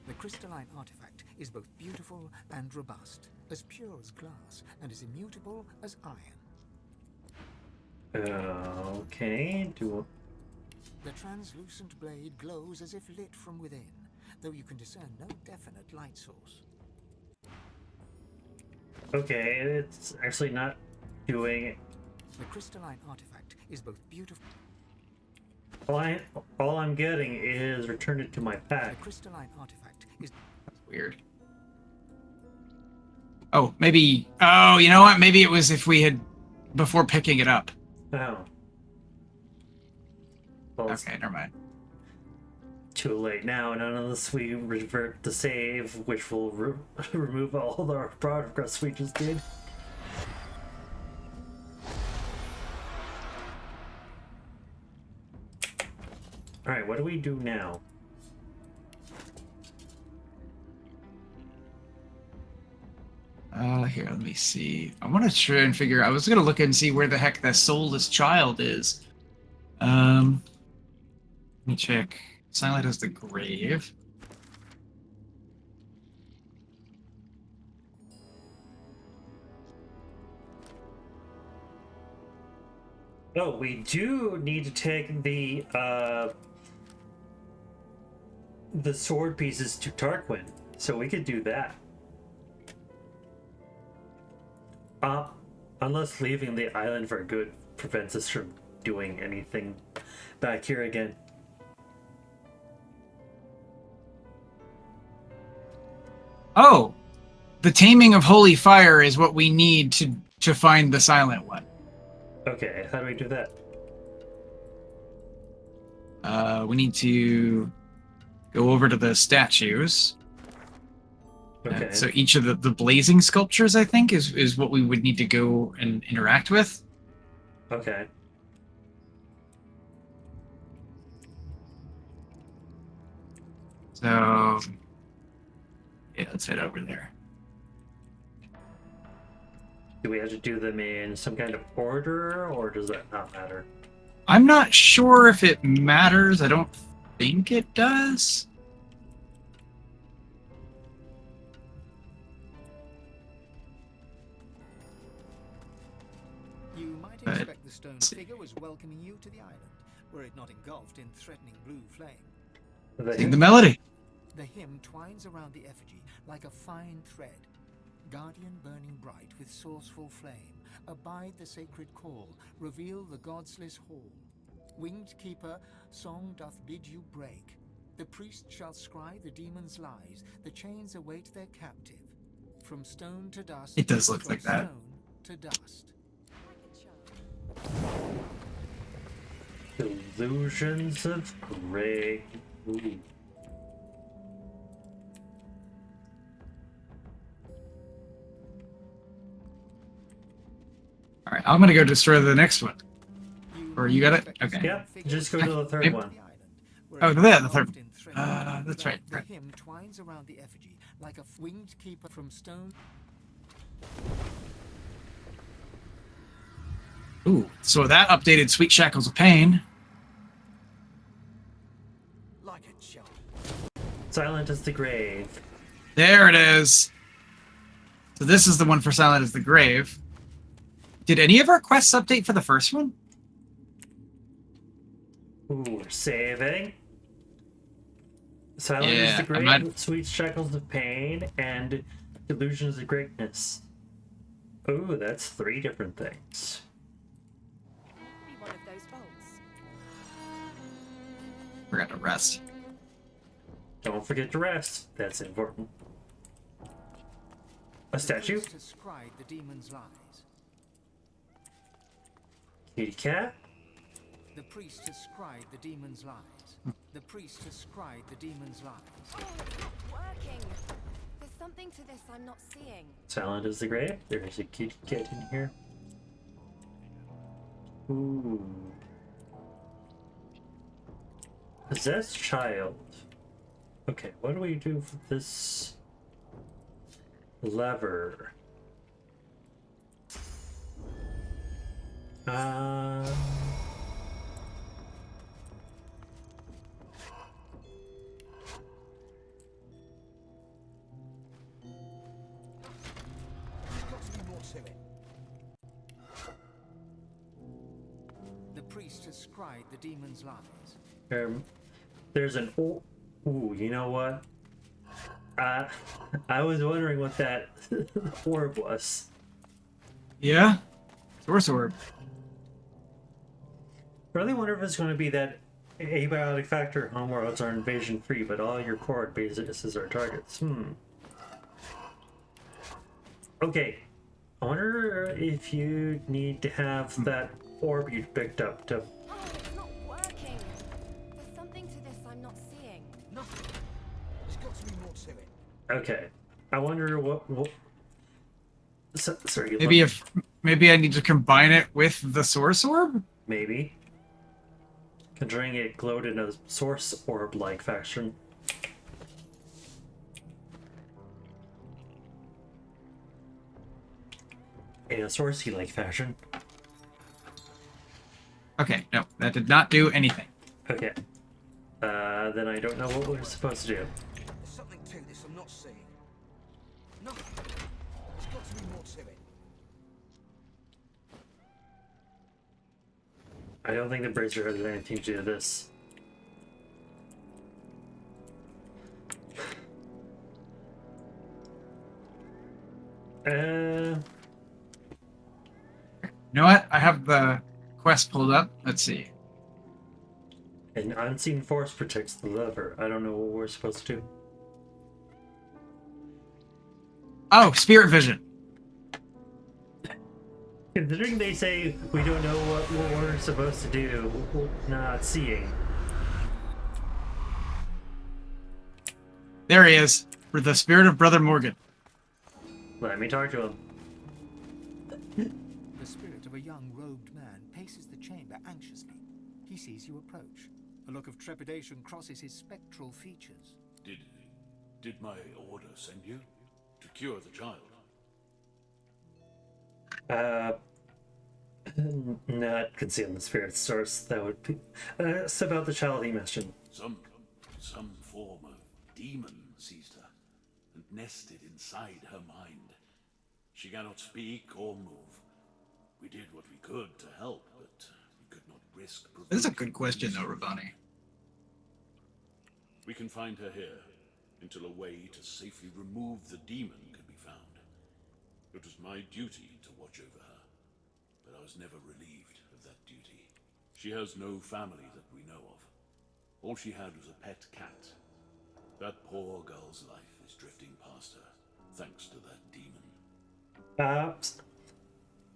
The crystalline artifact is both beautiful and robust, as pure as glass and as immutable as iron. Okay. The translucent blade glows as if lit from within, though you can discern no definite light source. Okay, it's actually not doing. The crystalline artifact is both beautiful. All I'm getting is return it to my The pack. crystalline artifact is Weird. Oh, maybe. Oh, you know what? Maybe it was if we had before picking it up. Oh. Well, it's Okay, never mind. too late now, and unless we revert the save, which will remove all our progress we just did. Alright, what do we do now? Here, let me see. I want to try and figure. I was gonna look and see where the heck that soulless child is. Let me check. Silent as the grave. Oh, we do need to take the sword pieces to Tarquin, so we could do that. Unless leaving the island for good prevents us from doing anything back here again. Oh, the taming of holy fire is what we need to find the silent one. Okay, how do we do that? We need to go over to the statues. Okay. So each of the blazing sculptures, I think, is what we would need to go and interact with. Okay. So, yeah, let's head over there. Do we have to do them in some kind of order, or does that not matter? I'm not sure if it matters. I don't think it does. You might But- expect the stone figure was welcoming you to the island, were it not engulfed in threatening blue flame. Sing the melody. The hymn twines around the effigy like a fine thread. Guardian burning bright with sourceful flame, abide the sacred call, reveal the godsless hall. Winged keeper, song doth bid you break. The priest shall scry the demon's lies, the chains await their captive. From stone to dust. It does look from like that. Stone to dust. Illusions of Grey. Ooh. All right, I'm gonna go destroy the next one. Or you got it? Okay. Yep, just go to the third one. Oh, there, the third one. That's right. The hymn twines around the effigy like a winged keeper from stone. Ooh, so that updated Sweet Shackles of Pain. Like a child. Silent as the grave. There it is. So this is the one for Silent as the Grave. Did any of our quests update for the first one? Ooh, we're saving. Silent Yeah, as the I'm grave, not- sweet shackles of pain, and delusions of greatness. Ooh, that's 3 different things. Be one of those bolts. Forgot to rest. Don't forget to rest. That's important. A statue? The priest has scried the demon's lies. Kitty cat? The priest has scried the demon's lies. The priest has scried the demon's lies. Oh, it's not working. There's something to this I'm not seeing. Silent as the grave. There's a kitty cat in here. Ooh. Possessed child. Okay, what do we do for this lever? The priest has scried the demon's lies. There's an ooh, you know what? I was wondering what that orb was. Yeah? Source Orb. Really wonder if it's going to be that abiotic factor homeworlds are invasion free, but all your core bases are targets. Okay. I wonder if you need to have that orb you picked up to. Oh, it's not working. There's something to this I'm not seeing. Nothing. There's got to be more to it. Okay. I wonder what sorry. Maybe I need to combine it with the Source Orb? Maybe. Considering it glowed in a source orb-like fashion. In a sourcey-like fashion. Okay, no, that did not do anything. Okay. Then I don't know what we're supposed to do. There's something to this I'm not seeing. Nothing. There's got to be more to it. I don't think the brazier has anything to do with this. You know what? I have the quest pulled up. Let's see. An unseen force protects the lever. I don't know what we're supposed to do. Oh, spirit vision. Considering they say we don't know what we're supposed to do, we're not seeing. There he is. For the spirit of Brother Morgan. Let me talk to him. The spirit of a young robed man paces the chamber anxiously. He sees you approach. A look of trepidation crosses his spectral features. Did my order send you? To cure the child? Not concealing the spirit source. That would be. It's about the child he mentioned. Some form of demon seized her and nested inside her mind. She cannot speak or move. We did what we could to help, but we could not risk. This is a good question, though, Ravani. We can find her here until a way to safely remove the demon can be found. It was my duty to watch over her, but I was never relieved of that duty. She has no family that we know of. All she had was a pet cat. That poor girl's life is drifting past her, thanks to that demon.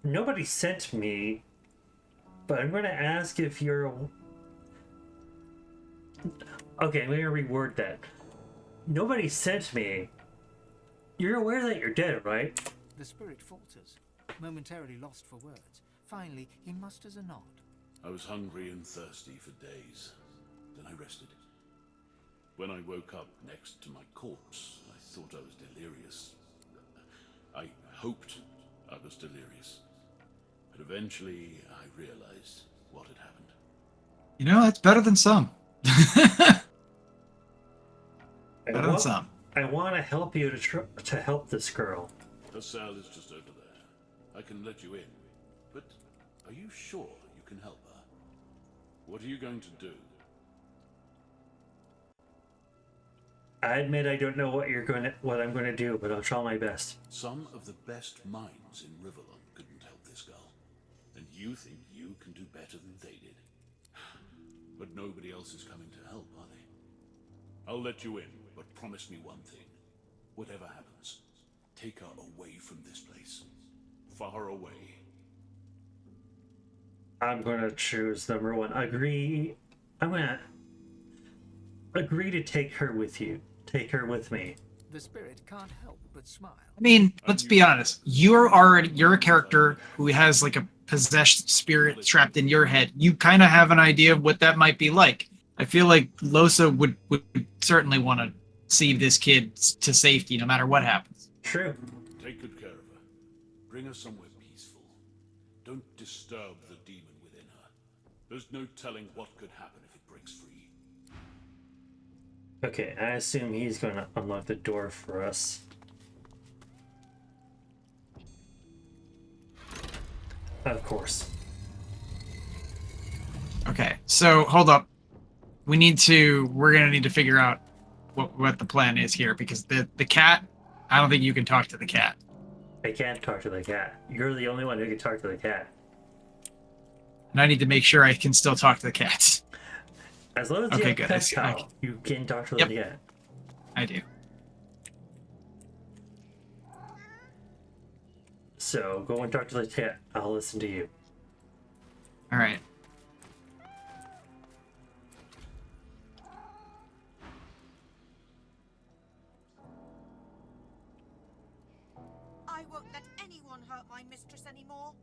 Nobody sent me, but I'm going to ask if you're... Okay, I'm going to reword that. Nobody sent me. You're aware that you're dead, right? The spirit falters, momentarily lost for words. Finally, he musters a nod. I was hungry and thirsty for days. Then I rested. When I woke up next to my corpse, I thought I was delirious. I hoped I was delirious. But eventually, I realized what had happened. You know, that's better than some. Better than some. I want to help you to help this girl. Her cell is just over there. I can let you in. But are you sure you can help her? What are you going to do? I admit I don't know what I'm going to do, but I'll try my best. Some of the best minds in Riverlon couldn't help this girl. And you think you can do better than they did. But nobody else is coming to help, are they? I'll let you in, but promise me one thing. Whatever happens, take her away from this place. Far away. I'm going to choose number one. I'm going to agree to take her with you. Take her with me. The spirit can't help but smile. I mean, let's be honest. You're a character who has like a possessed spirit trapped in your head. You kind of have an idea of what that might be like. I feel like Losa would certainly want to see this kid to safety no matter what happens. True. Take good care of her. Bring her somewhere peaceful. Don't disturb the demon within her. There's no telling what could happen if it breaks free. Okay, I assume he's going to unlock the door for us. Of course. Okay, so hold up. We're gonna need to figure out what the plan is here, because the cat, I don't think you can talk to the cat. I can't talk to the cat. You're the only one who can talk to the cat. And I need to make sure I can still talk to the cat. As long as you Okay, have good. pet pal, you can talk to the cat. I do. So go and talk to the cat. I'll listen to you. All right. I won't let anyone hurt my mistress anymore.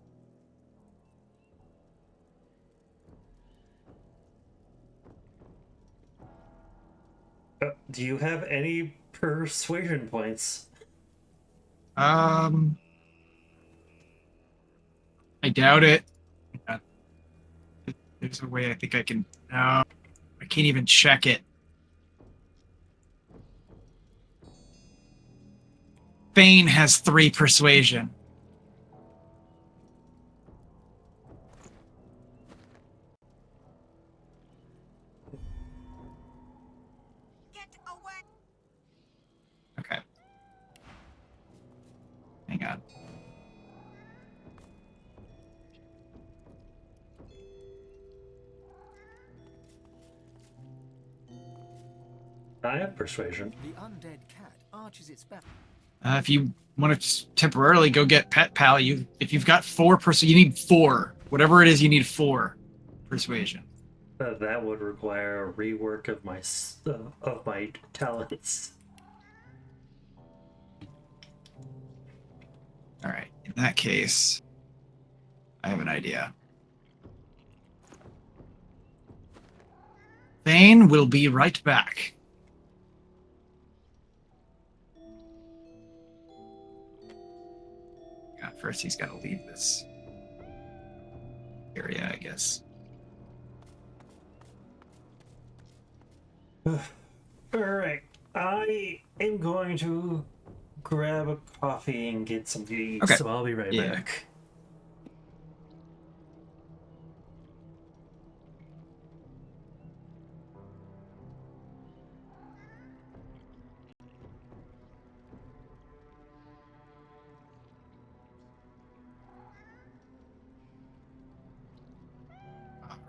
Do you have any persuasion points? I doubt it. There's a way I think I can. No, I can't even check it. Bane has 3 persuasion. Get away! Okay. Hang on. I have persuasion. The undead cat arches its back. If you want to temporarily go get Pet Pal, if you've got 4 you need 4. Whatever it is, you need 4 persuasion. That would require a rework of my talents. All right. In that case, I have an idea. Thane will be right back. First, he's got to leave this area, I guess. Alright, I am going to grab a coffee and get some to eat, Okay. so I'll be right back.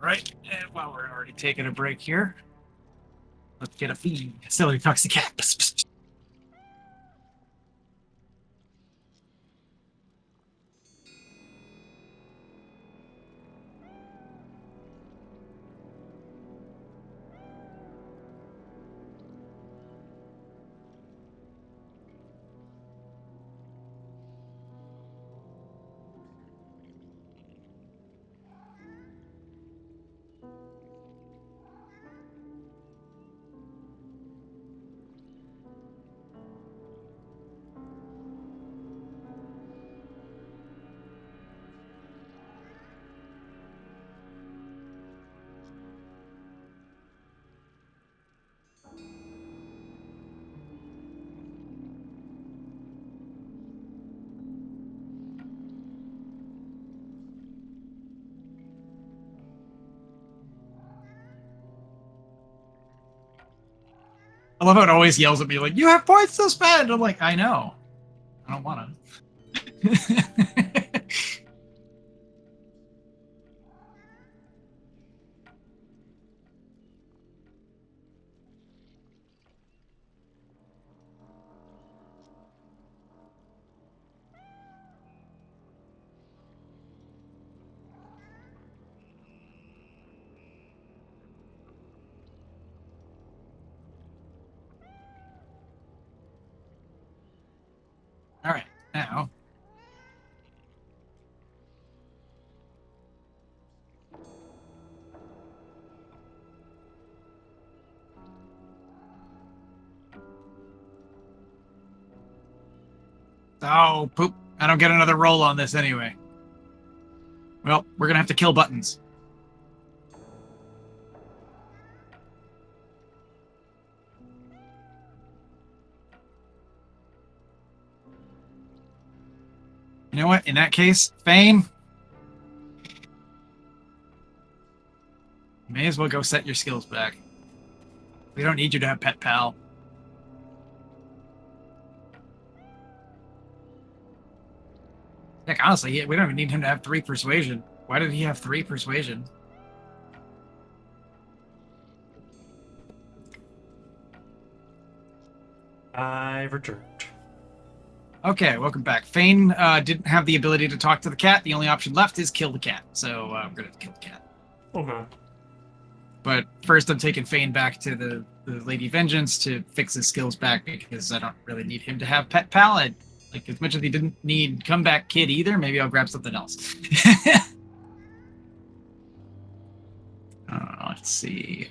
Right, and while we're already taking a break here, let's get a feed. Celery talks to cat. Psst, psst. I love how it always yells at me like, "You have points to spend." I'm like, I know. I don't want to. All right, now. Oh, poop. I don't get another roll on this anyway. Well, we're going to have to kill buttons. You know what? In that case, Thane, you may as well go set your skills back. We don't need you to have Pet Pal. Heck, honestly, we don't even need him to have 3 persuasion. Why did he have 3 persuasion? I've returned. Okay, welcome back. Thane didn't have the ability to talk to the cat. The only option left is kill the cat. So I'm going to kill the cat. Okay. But first, I'm taking Thane back to the Lady Vengeance to fix his skills back because I don't really need him to have Pet Pal. Like, as much as he didn't need Comeback Kid either, maybe I'll grab something else. Let's see.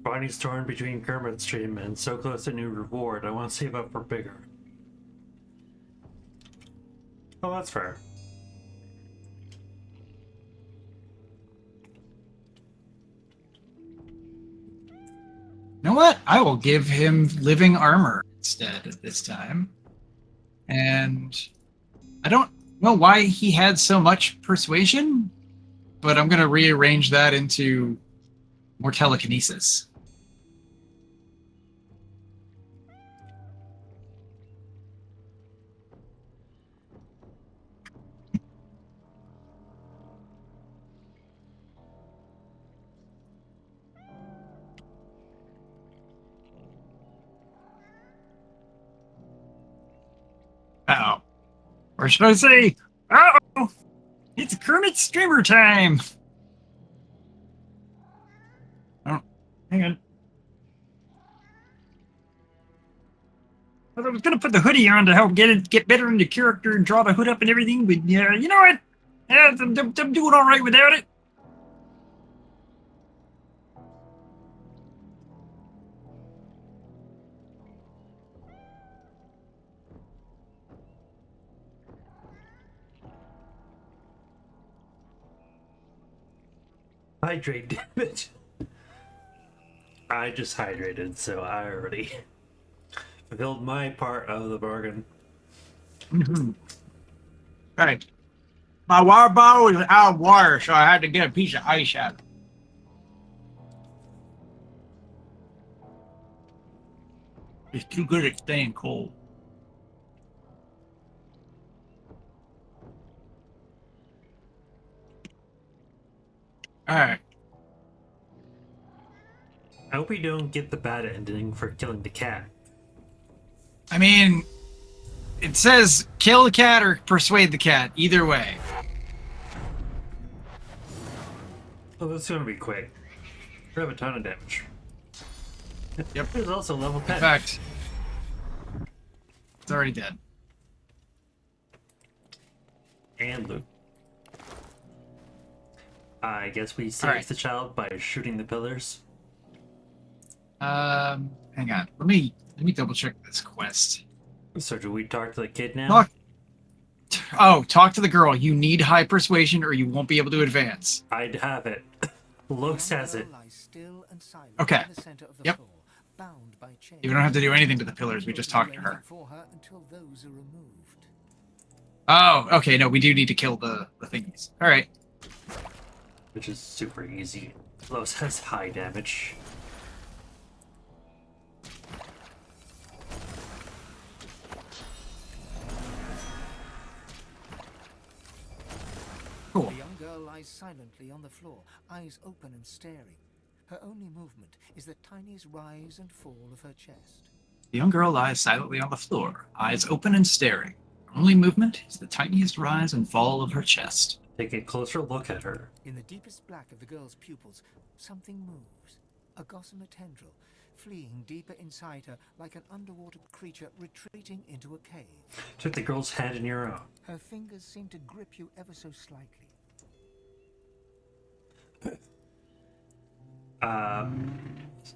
Bonnie's torn between Kermit's treatment and so close to new reward. I want to save up for bigger. Oh, that's fair. You know what? I will give him living armor instead at this time. And I don't know why he had so much persuasion, but I'm going to rearrange that into more telekinesis. Or should I say, uh-oh, it's Kermit streamer time. Oh, hang on. I was gonna put the hoodie on to help get better into character and draw the hood up and everything, but yeah, you know what? Yeah, I'm doing all right without it. Hydrate damage. I just hydrated, so I already fulfilled my part of the bargain. Right. My water bottle was out of water, so I had to get a piece of ice out. It's too good at staying cold. Alright. I hope we don't get the bad ending for killing the cat. I mean, it says kill the cat or persuade the cat. Either way. Well, this is gonna be quick. We have a ton of damage. Yep. There's also level 10. In fact, it's already dead. And loot. I guess we saved the child by shooting the pillars. Hang on. Let me double check this quest. So do we talk to the kid now? Talk to the girl. You need high persuasion or you won't be able to advance. I'd have it. Looks has it. Okay. Yep. You don't have to do anything to the pillars. We just talked to her. Oh, okay. No, we do need to kill the thingies. All right. Which is super easy. Los has high damage. Cool. The young girl lies silently on the floor, eyes open and staring. Her only movement is the tiniest rise and fall of her chest. The young girl lies silently on the floor, eyes open and staring. Her only movement is the tiniest rise and fall of her chest. Take a closer look at her. In the deepest black of the girl's pupils, something moves. A gossamer tendril, fleeing deeper inside her like an underwater creature retreating into a cave. Took the girl's hand in your own. Her fingers seem to grip you ever so slightly.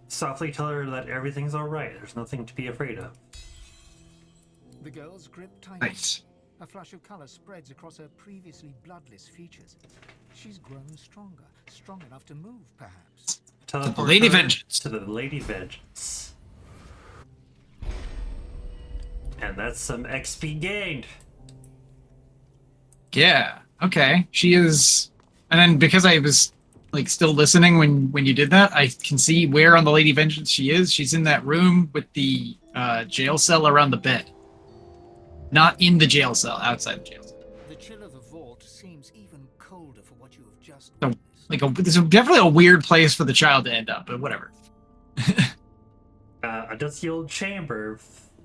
Softly tell her that everything's alright. There's nothing to be afraid of. The girl's grip tightens. Nice. A flush of color spreads across her previously bloodless features. She's grown stronger, strong enough to move, perhaps. Teleport to the Lady her Vengeance. To the Lady Vengeance. And that's some XP gained. Yeah. Okay. She is. And then because I was like still listening when you did that, I can see where on the Lady Vengeance she is. She's in that room with the jail cell around the bed. Not in the jail cell, outside the jail cell. The chill of the vault seems even colder for what you have just So, witnessed. there's definitely a weird place for the child to end up, but whatever. A dusty old chamber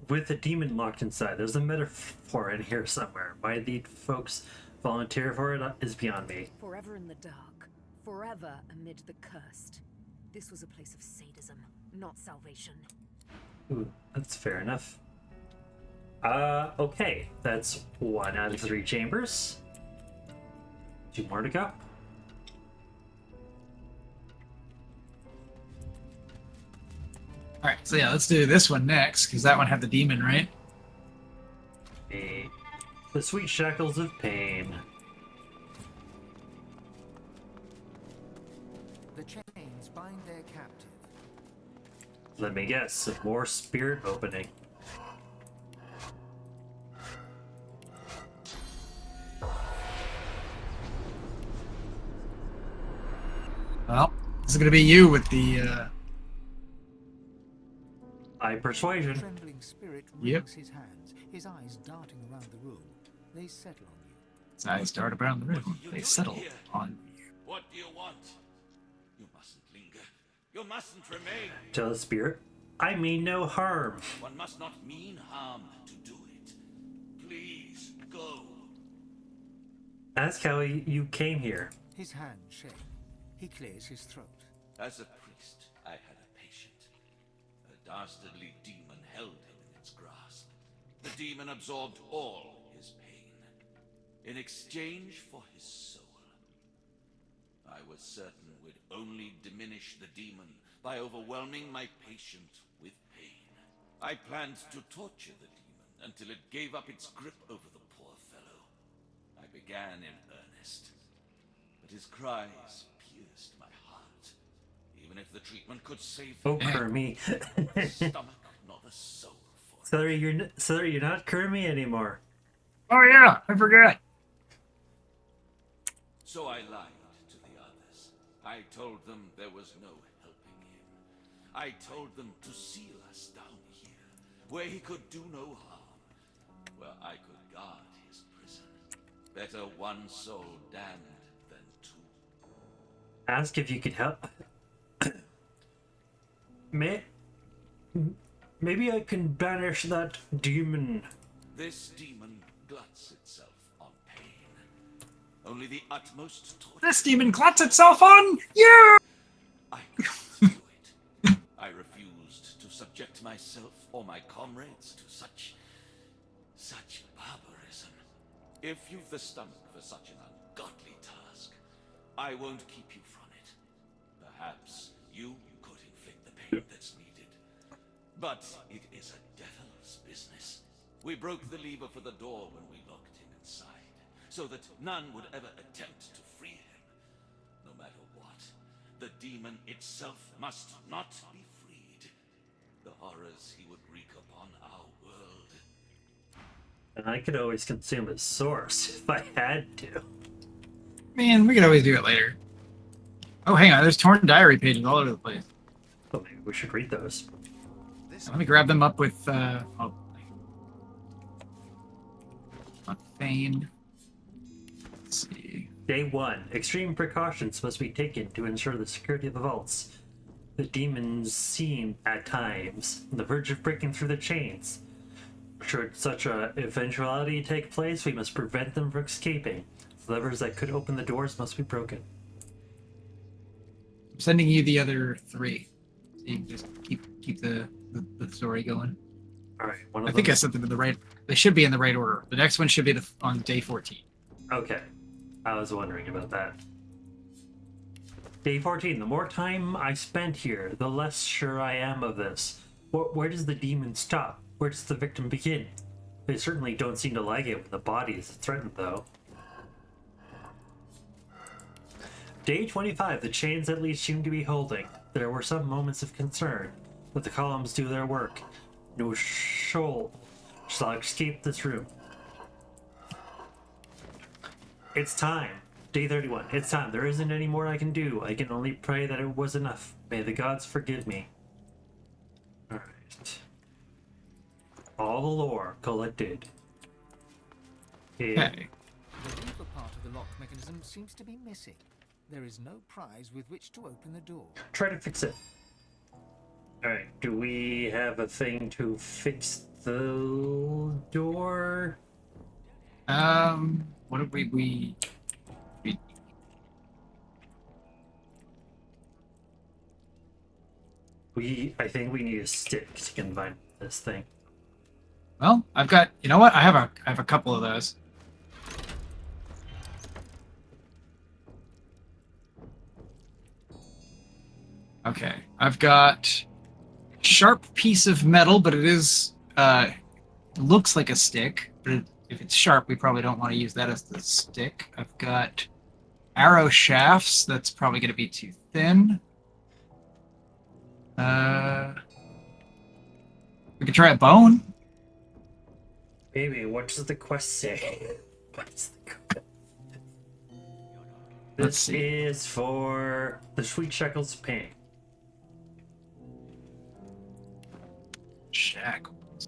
with a demon locked inside. There's a metaphor in here somewhere. Why the folks volunteer for it is beyond me. Forever in the dark, forever amid the cursed. This was a place of sadism, not salvation. Ooh, that's fair enough. Okay. That's 1 out of 3 chambers. 2 more to go. Alright, so yeah, let's do this one next, because that one had the demon, right? The sweet shackles of pain. The chains bind their captive. Let me guess, some more spirit opening. Well, this is going to be you with the, Eye persuasion. Trembling spirit Yep. wrings his hands, his eyes darting around the room. They settle on you. His eyes dart around the room. They settle on you. What do you want? You mustn't linger. You mustn't remain. Tell the spirit, I mean no harm. One must not mean harm to do it. Please go. Ask how you came here. His hands shake. He clears his throat. As a priest, I had a patient. A dastardly demon held him in its grasp. The demon absorbed all his pain in exchange for his soul. I was certain we'd only diminish the demon by overwhelming my patient with pain. I planned to torture the demon until it gave up its grip over the poor fellow. I began in earnest, but his cries pierced my heart. Even if the treatment could save Oh, him, Kermie. the stomach, not a soul for it. Celery, you're not Kermie anymore. Oh yeah, I forgot. So I lied to the others. I told them there was no helping him. I told them to seal us down here, where he could do no harm, where I could guard his prison. Better one soul damned than two. Ask if you could help. Maybe I can banish that demon. This demon gluts itself on pain. Only the utmost torture. This demon gluts itself on you! I couldn't do it. I refused to subject myself or my comrades to such barbarism. If you've the stomach for such an ungodly task, I won't keep you from it. Perhaps you could inflict the pain that's needed. But it is a devil's business. We broke the lever for the door when we locked him inside, so that none would ever attempt to free him. No matter what, the demon itself must not be freed. The horrors he would wreak upon our world. And I could always consume his source if I had to. Man, we could always do it later. Oh, hang on, there's torn diary pages all over the place. Well, maybe we should read those. Let me grab them up with, Thane. Let's see. Day 1. Extreme precautions must be taken to ensure the security of the vaults. The demons seem, at times, on the verge of breaking through the chains. Should such a eventuality take place, we must prevent them from escaping. The levers that could open the doors must be broken. I'm sending you the other 3. So you can just keep the story going. Alright, I think I sent them in the right... They should be in the right order. The next one should be on day 14. Okay. I was wondering about that. Day 14. The more time I spend here, the less sure I am of this. Where does the demon stop? Where does the victim begin? They certainly don't seem to like it when the body is threatened, though. Day 25. The chains at least seem to be holding. There were some moments of concern. Let the columns do their work. No soul shall escape this room. It's time. Day 31. It's time. There isn't any more I can do. I can only pray that it was enough. May the gods forgive me. Alright. All the lore collected. Okay. The lever part of the lock mechanism seems to be missing. There is no prize with which to open the door. Try to fix it. Alright, do we have a thing to fix the door? What did we I think we need a stick to combine this thing. Well, I've got, you know what? I have a couple of those. Okay, I've got sharp piece of metal, but it is looks like a stick. But if it's sharp, we probably don't want to use that as the stick. I've got arrow shafts. That's probably going to be too thin. We could try a bone. Maybe. What does the quest say? What's the quest? Let's see. This is for the sweet shekels of pain. Shackles.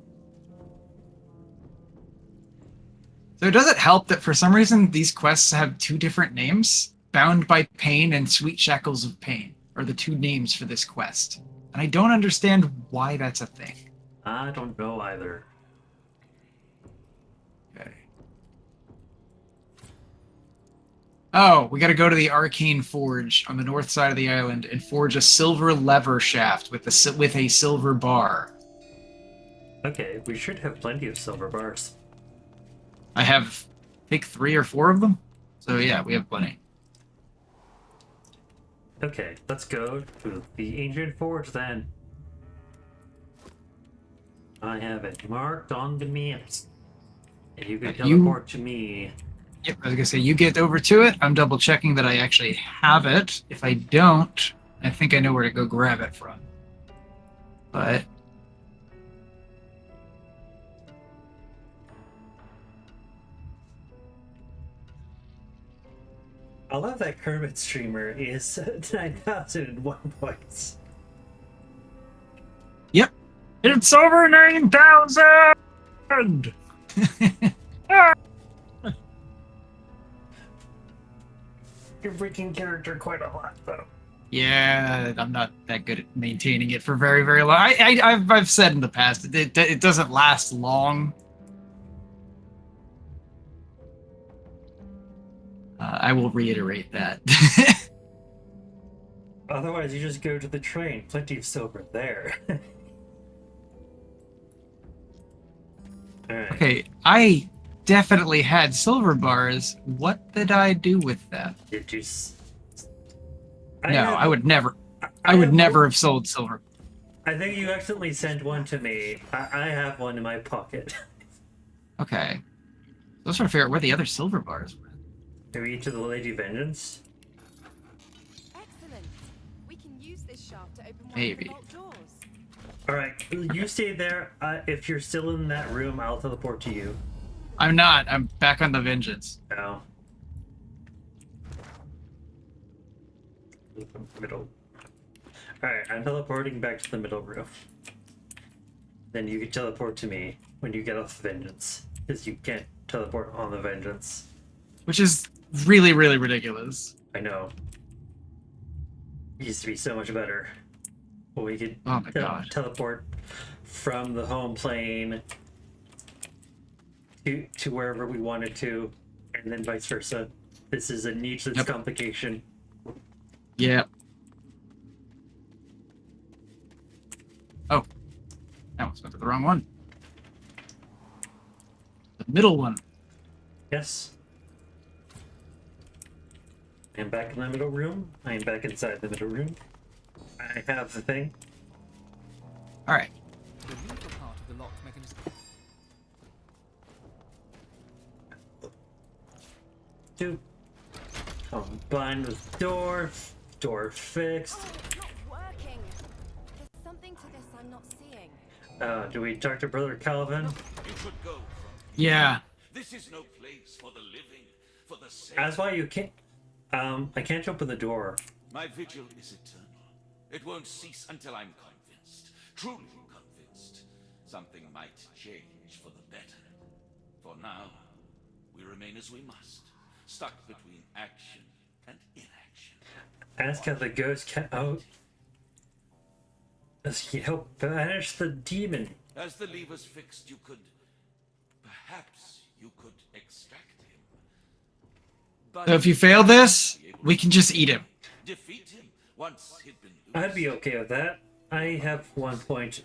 So does it help that for some reason these quests have 2 different names? Bound by Pain and Sweet Shackles of Pain are the 2 names for this quest. And I don't understand why that's a thing. I don't know either. Okay. Oh, we got to go to the Arcane Forge on the north side of the island and forge a silver lever shaft with a silver bar. Okay, we should have plenty of silver bars. I have, I think, 3 or 4 of them. So yeah, we have plenty. Okay, let's go to the ancient forge then. I have it marked on the maps. And you can teleport to me. Yep, I was gonna say, you get over to it. I'm double checking that I actually have it. If I don't, I think I know where to go grab it from. But I love that Kermit streamer is 9,001 points. yep, it's over 9,000. You're breaking character quite a lot, though. Yeah, I'm not that good at maintaining it for very, very long. I've said in the past, it doesn't last long. I will reiterate that. Otherwise, you just go to the train. Plenty of silver there. Alright. Okay, I definitely had silver bars. What did I do with that? Did you... I would never. I would never have sold silver. I think you accidentally sent one to me. I have one in my pocket. Okay. I was trying to figure out where the other silver bars were. Maybe to the Lady Vengeance? Excellent. We can use this shaft to open one Maybe. of the vault doors. Alright, you stay there. If you're still in that room, I'll teleport to you. I'm not. I'm back on the Vengeance. No. Middle. Alright, I'm teleporting back to the middle room. Then you can teleport to me when you get off the Vengeance. Because you can't teleport on the Vengeance. Which is really, really ridiculous. I know. It used to be so much better. Well, we could Oh my God. teleport from the home plane to wherever we wanted to, and then vice versa. This is a needless complication. Yeah. Oh. I almost went to the wrong one. The middle one. Yes. I am back in the middle room. I am back inside the middle room. I have the thing. Alright. The lethal part of the locked mechanism. Two. Combined with door. Door fixed. Oh, it's not working. There's something to this I'm not seeing. Do we talk to Brother Calvin? You should go from Yeah. This is no place for the living, for the sake. That's why you can't. I can't open the door. My vigil is eternal. It won't cease until I'm convinced, truly convinced, something might change for the better. For now, we remain as we must, stuck between action and inaction. Ask how the ghost can. Oh. Does he help banish the demon? As the levers fixed, you could. Perhaps you could extract him. But So if you fail this, we can just eat him. defeat him once he'd been loose. I'd be okay with that. I have 1 point.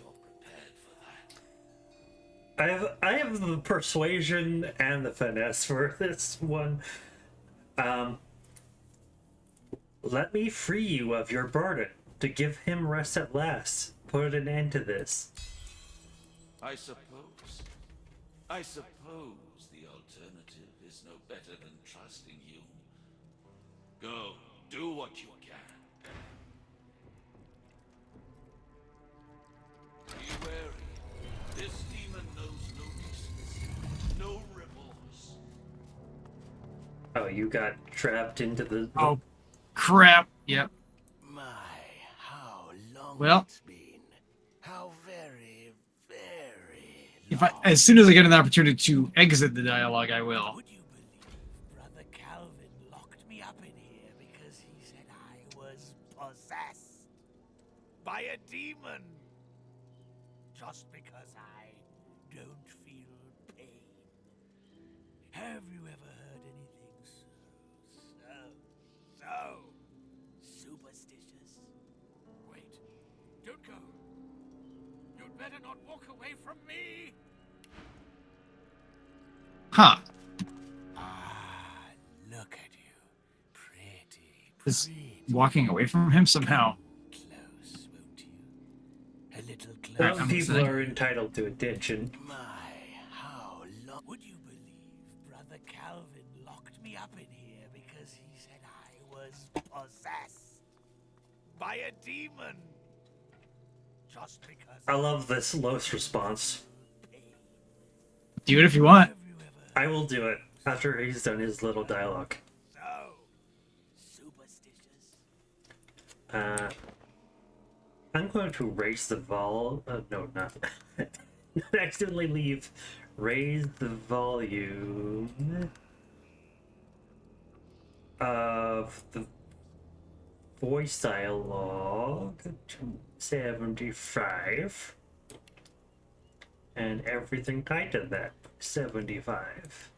I have the persuasion and the finesse for this one. Let me free you of your burden, to give him rest at last. Put an end to this. I suppose the alternative is no better than trusting you. Go, do what you can. Be wary. This demon knows no decency, no remorse. Oh, you got trapped into the... Oh, crap. Yep. My, how long Well. it's been. How very, very If long. as soon as I get an opportunity to exit the dialogue, I will. Would you believe Brother Calvin locked me up in here because he said I was possessed by a demon? Just because I don't feel pain. Have you ever heard anything so better not walk away from me. Huh. Ah, look at you. Pretty, Is pretty. walking away from him somehow. Close, won't you? A little Alright, closer. Some I'm people listening. are entitled to attention. My, how long would you believe Brother Calvin locked me up in here because he said I was possessed by a demon? Just because I love this Los response. Do it if you want. have you ever I will do it after he's done his little dialogue. so superstitious? I'm going to raise the no, not accidentally leave. Raise the volume of the voice dialogue to 75, and everything tied to that 75.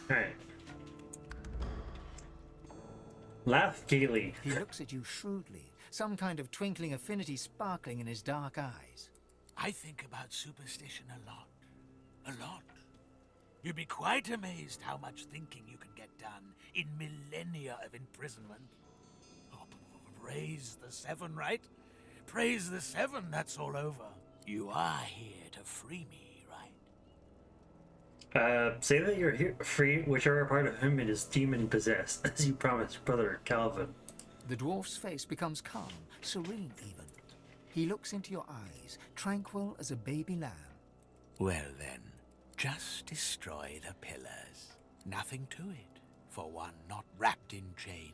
Alright. Laugh gaily. He looks at you shrewdly, some kind of twinkling affinity sparkling in his dark eyes. I think about superstition a lot. A lot. You'd be quite amazed how much thinking you can get done in millennia of imprisonment. Oh, praise the seven, right? Praise the seven, that's all over. You are here to free me, right? Say that you're here free, whichever part of him it is demon possessed, as you promised Brother Calvin. The dwarf's face becomes calm, serene even. He looks into your eyes, tranquil as a baby lamb. Well then, just destroy the pillars. Nothing to it, for one not wrapped in chain.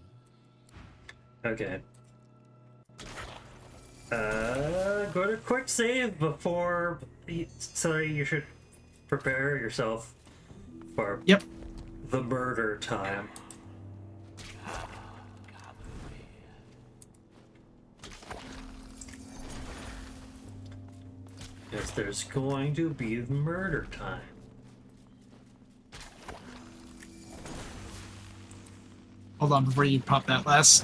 Okay. Go to quick save before. Sorry, you should prepare yourself for Yep. the murder time. Because there's going to be the murder time. Hold on before you pop that last.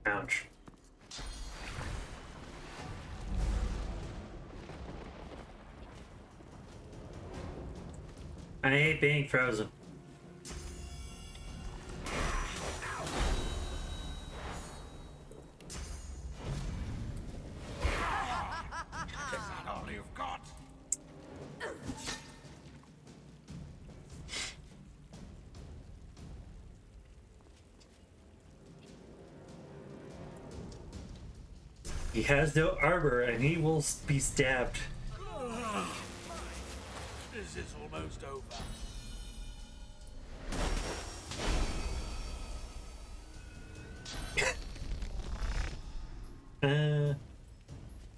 Ouch. I hate being frozen. All you've got. He has no armor and he will be stabbed. This is almost over.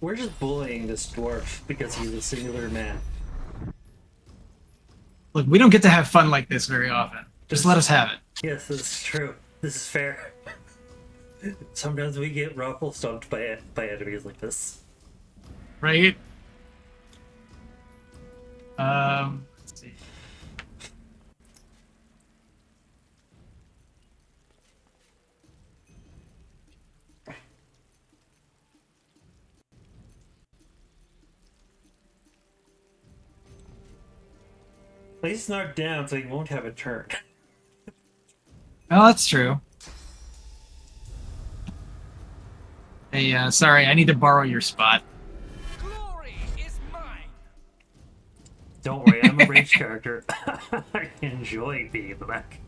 We're just bullying this dwarf because he's a singular man. Look, we don't get to have fun like this very often. Just let us have it. Yes, this is true. This is fair. Sometimes we get ruffle stomped by enemies like this. Right? Let's see. At least knocked down so he won't have a turn. Well, that's true. Hey, sorry, I need to borrow your spot. Glory is mine. Don't worry, I'm a rage character. I enjoy being in the back.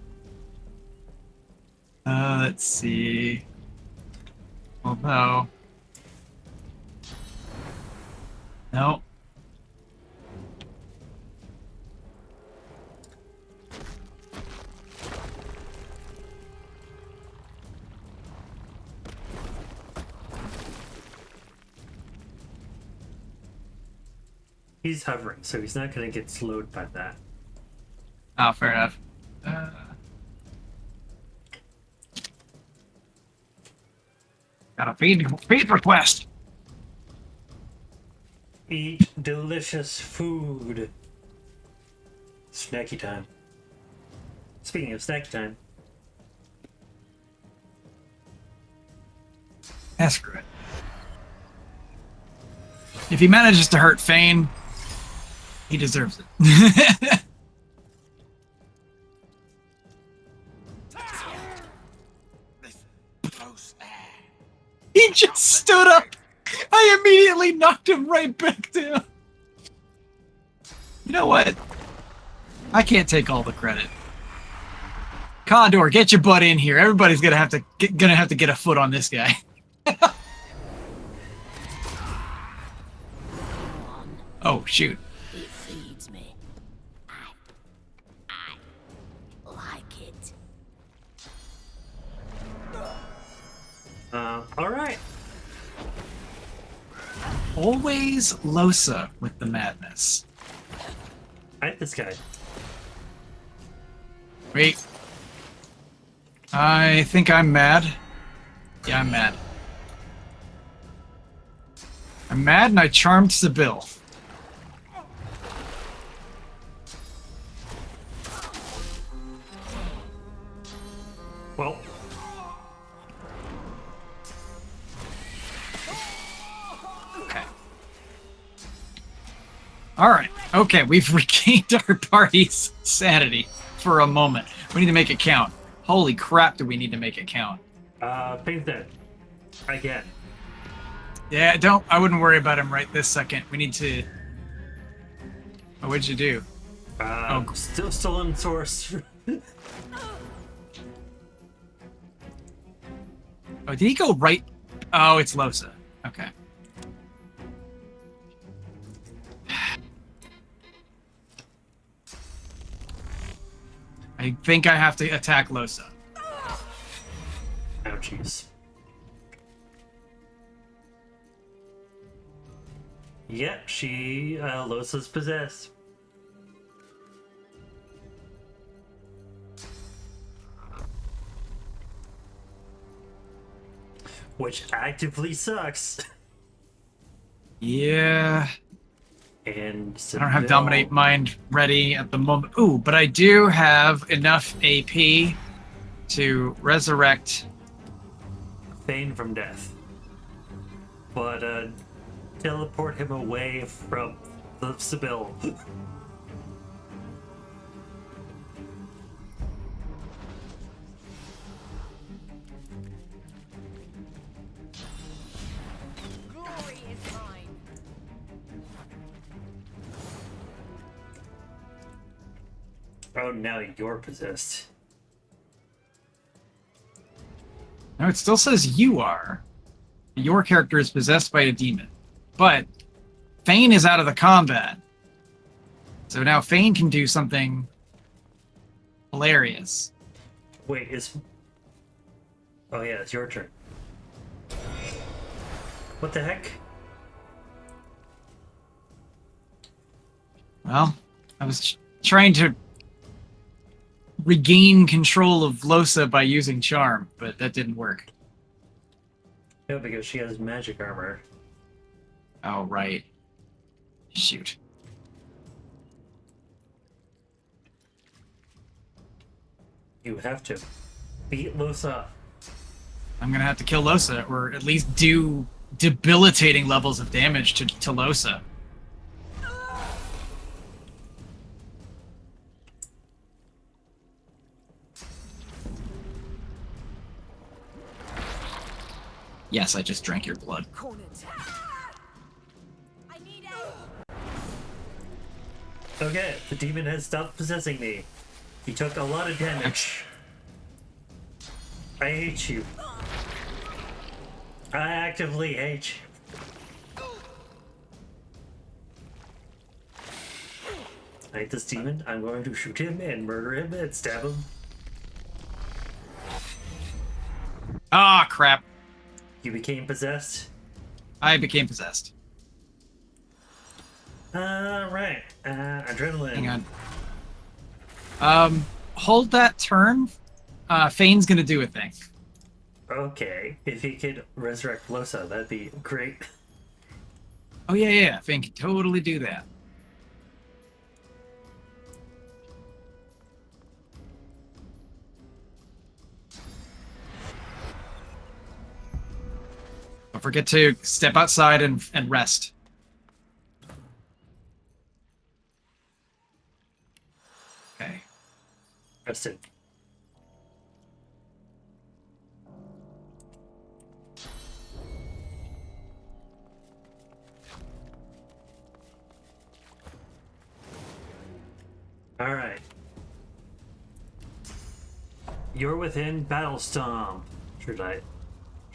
Let's see. Oh, no. No. He's hovering, so he's not going to get slowed by that. Oh, fair enough. Got a feed request. Eat delicious food. Snacky time. Speaking of snacky time. Screw it. If he manages to hurt Fane, he deserves it. He just stood up. I immediately knocked him right back down. You know what? I can't take all the credit. Condor, get your butt in here. Everybody's gonna have to get a foot on this guy. Oh shoot. It feeds me. I like it. Alright. Always Losa with the madness. I hate this guy. Wait. I think I'm mad. Yeah, I'm mad. I'm mad and I charmed Sibyl. Well. Okay. Alright. Okay, we've regained our party's sanity for a moment. We need to make it count. Holy crap, do we need to make it count? Fane's dead. Again. Yeah, I wouldn't worry about him right this second. We need to... Oh, what'd you do? Still in source. Oh, did he go right? Oh, it's Losa. Okay. I think I have to attack Losa. Ouchies. Yep, Losa's possessed. Which actively sucks. Yeah. And I don't have Dominate Mind ready at the moment. Ooh, but I do have enough AP to resurrect Fane from death. But teleport him away from the Sibyl. Glory is mine. Oh, now you're possessed. No, it still says you are. Your character is possessed by a demon. But Fane is out of the combat. So now Fane can do something hilarious. Wait, oh yeah, it's your turn. What the heck? Well, I was trying to regain control of Losa by using Charm, but that didn't work. No, because she has magic armor. Oh, right. Shoot. You have to beat Losa. I'm gonna have to kill Losa, or at least do debilitating levels of damage to Losa. Yes, I just drank your blood. I need aid. Okay, the demon has stopped possessing me. He took a lot of damage. I hate you. I actively hate you. I hate this demon. I'm going to shoot him and murder him and stab him. Ah, crap. You became possessed? I became possessed. Right. Adrenaline. Hang on. Hold that turn. Fane's gonna do a thing. Okay, if he could resurrect Losa, that'd be great. Oh yeah, Finn can totally do that. Don't forget to step outside and rest. Okay. Rested. All right. You're within Battle Stomp. Should I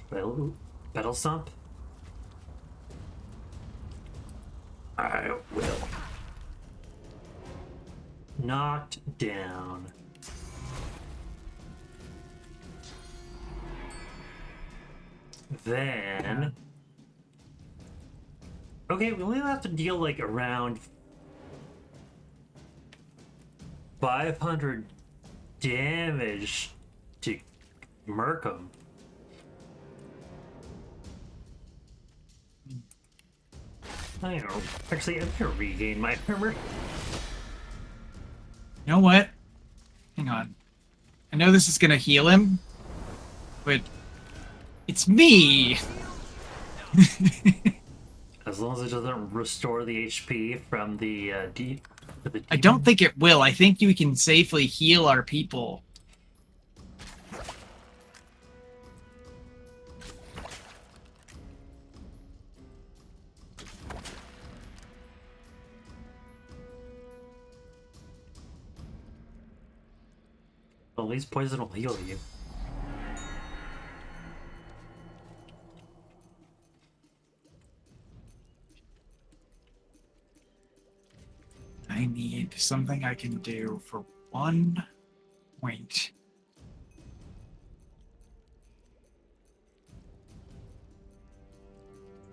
Battle Stomp? I will. Knocked down. Then... Okay, we only have to deal like around 500 damage to Merkham. I don't know. Actually, I'm gonna regain my armor. You know what? Hang on. I know this is gonna heal him, but it's me. As long as it doesn't restore the HP from the I don't think it will. I think you can safely heal our people. At least poison will heal you. I need something I can do for 1 point.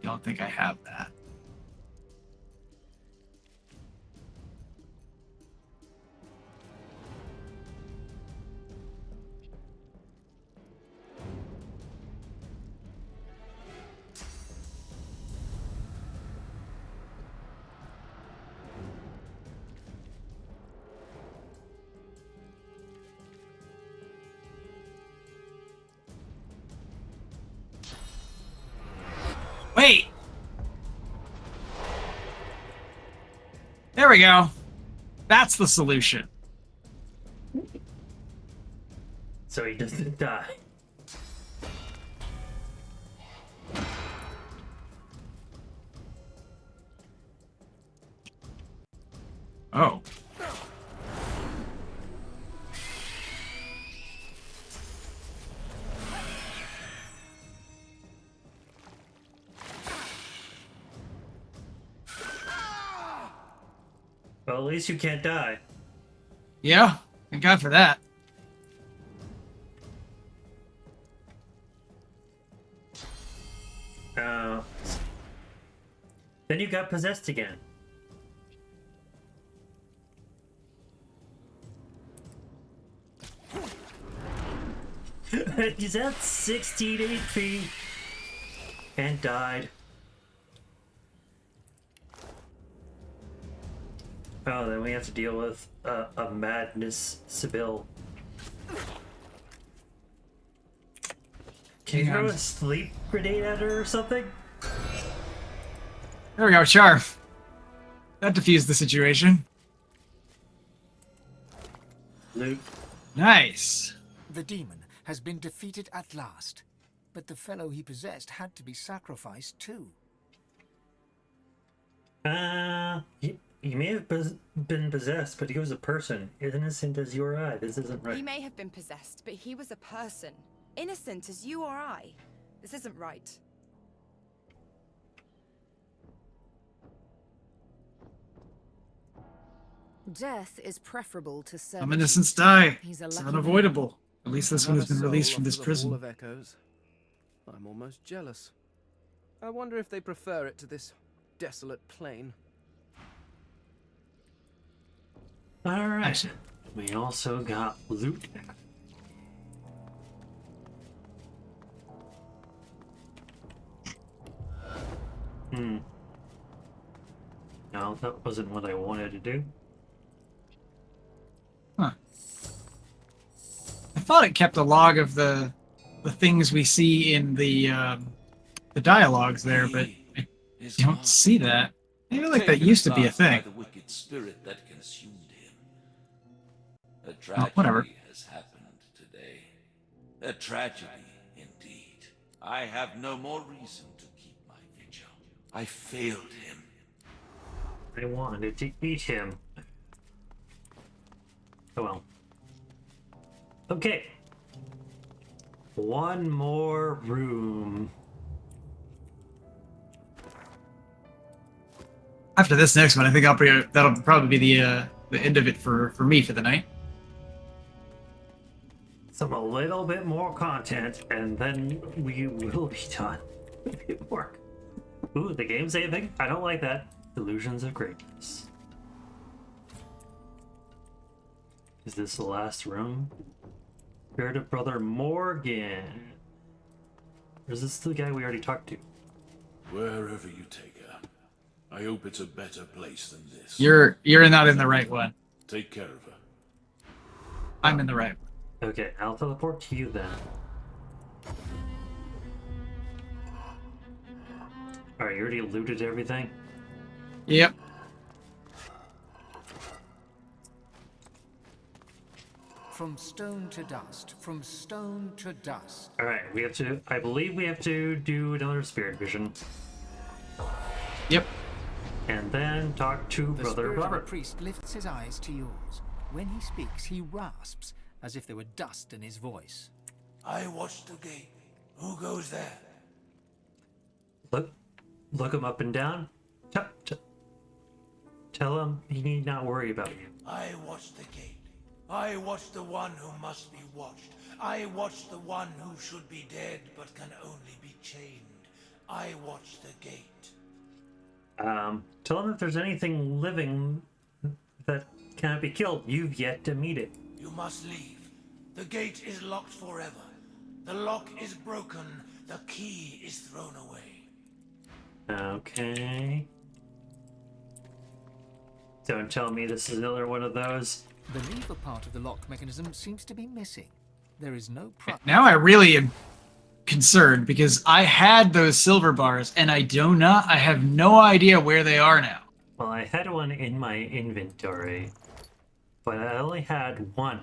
Don't think I have that. Wait! There we go. That's the solution. So he doesn't die. Oh. Well, at least you can't die. Yeah, thank God for that. Then you got possessed again. He's at 16 HP and died. Oh, then we have to deal with a madness Sibyl. Can you throw a sleep grenade at her or something? There we go, Char. That diffused the situation. Loot. Nice. The demon has been defeated at last, but the fellow he possessed had to be sacrificed too. He may have been possessed, but he was a person, as innocent as you or I. This isn't right. He may have been possessed, but he was a person. Innocent as you or I. This isn't right. Death is preferable to servitude. Some innocents die. He's a It's lucky unavoidable. At least this one has been Another released soul from this offers a prison. hall of echoes. I'm almost jealous. I wonder if they prefer it to this desolate plain. Alright. We also got loot. No, that wasn't what I wanted to do. Huh. I thought it kept a log of the things we see in the dialogues there, but I don't see that. I feel like that used to be a thing. By the wicked spirit that consumed him. A Oh, whatever. tragedy has happened today. A tragedy, indeed. I have no more reason to keep my vigil. I failed him. I wanted to eat him. Oh well. Okay. One more room. After this next one, I think that'll probably be the end of it for me for the night. Some a little bit more content, and then we will be done. Work. Ooh, the game saving? I don't like that. Illusions of greatness. Is this the last room? Spirit of Brother Morgan. Or is this the guy we already talked to? Wherever you take her, I hope it's a better place than this. You're not in the right one. Take care of her. I'm in the right one. Okay, I'll teleport to you then. Alright, you already looted everything? Yep. From stone to dust, from stone to dust. Alright, we have to, I believe we have to do another spirit vision. Yep. And then talk to The Brother spirit of a Robert. priest lifts his eyes to yours. When he speaks, he rasps, as if there were dust in his voice. I watched the gate. Who goes there? Look him up and down. Tell him he need not worry about you. I watched the gate. I watched the one who must be watched. I watched the one who should be dead but can only be chained. I watched the gate. Tell him if there's anything living that cannot be killed. You've yet to meet it. You must leave. The gate is locked forever. The lock is broken. The key is thrown away. Okay. Don't tell me this is another one of those. The lever part of the lock mechanism seems to be missing. There is no Now I really am concerned because I had those silver bars and I have no idea where they are now. Well, I had one in my inventory, but I only had one.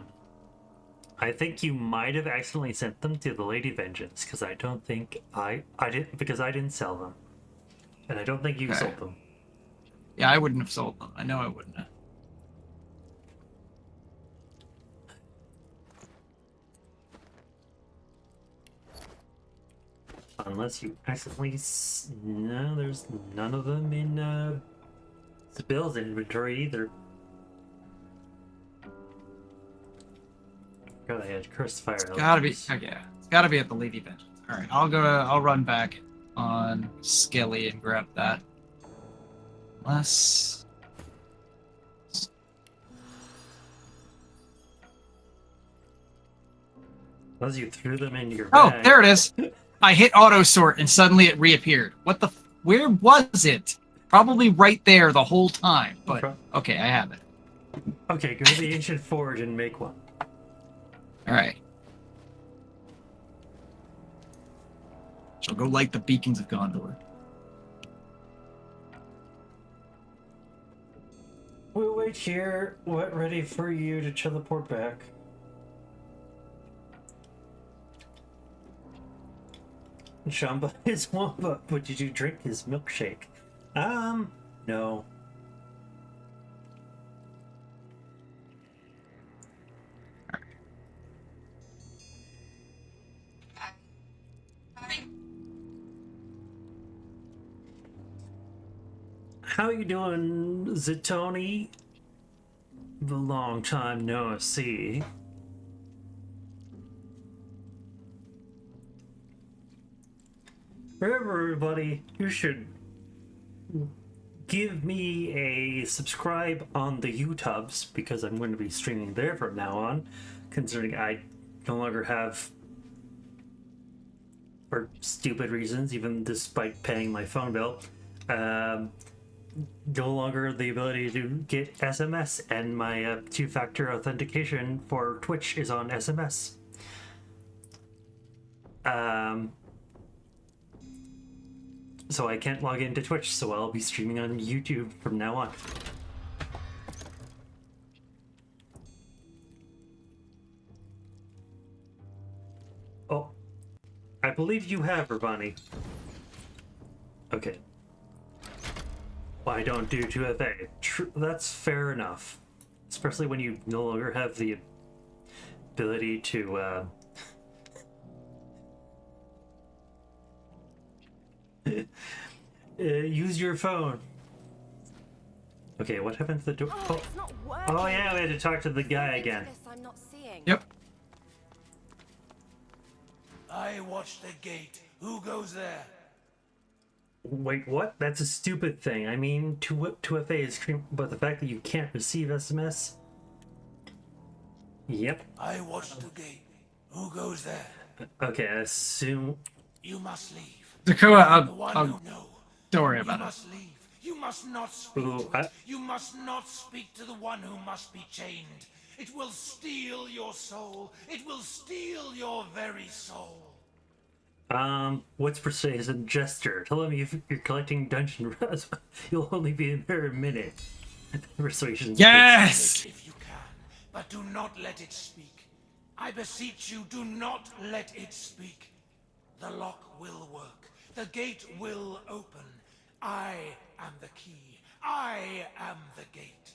I think you might have accidentally sent them to the Lady Vengeance, because I don't think I didn't, because I didn't sell them. And I don't think you sold them. Yeah, I wouldn't have sold them. I know I wouldn't have. Unless you accidentally... No, there's none of them in Bill's inventory either. God, I had cursed fire. It's gotta be... Okay, it's gotta be at the Lady Vengeance. Alright, I'll run back on Skelly and grab that. Unless... Unless you threw them into your Oh, bag. there it is! I hit auto sort and suddenly it reappeared. What the... Where was it? Probably right there the whole time, but... Okay, I have it. Okay, go to the Ancient Forge and make one. Alright. So go light the beacons of Gondor. We'll wait here, ready for you to teleport back. Shamba is Wamba, but did you drink his milkshake? No. How you doing, Zitoni? The long time no see. Remember, everybody, you should give me a subscribe on the YouTubes, because I'm going to be streaming there from now on, considering I no longer have, for stupid reasons, even despite paying my phone bill, no longer the ability to get SMS, and my two-factor authentication for Twitch is on SMS. So I can't log into Twitch, so I'll be streaming on YouTube from now on. Oh, I believe you have, Ravani. Okay. Why don't do 2FA? That's fair enough. Especially when you no longer have the ability to, use your phone. Okay, what happened to the door? Oh, it's not working. Oh yeah, we had to talk to the guy again. I'm not seeing. Yep. I watch the gate. Who goes there? Wait, what? That's a stupid thing. I mean, 2FA is cream, but the fact that you can't receive SMS. Yep. I watch the gate. Who goes there? Okay, I assume. You must leave. Dakota, The one I'll who know. don't worry You about it. must leave. You must not speak Ooh, to it. You must not speak to the one who must be chained. It will steal your soul. It will steal your very soul. What's persuasion gesture? Tell him if you're collecting dungeon runs, you'll only be in there a minute. Persuasion. Yes! If you can, but do not let it speak. I beseech you, do not let it speak. The lock will work. The gate will open. I am the key. I am the gate.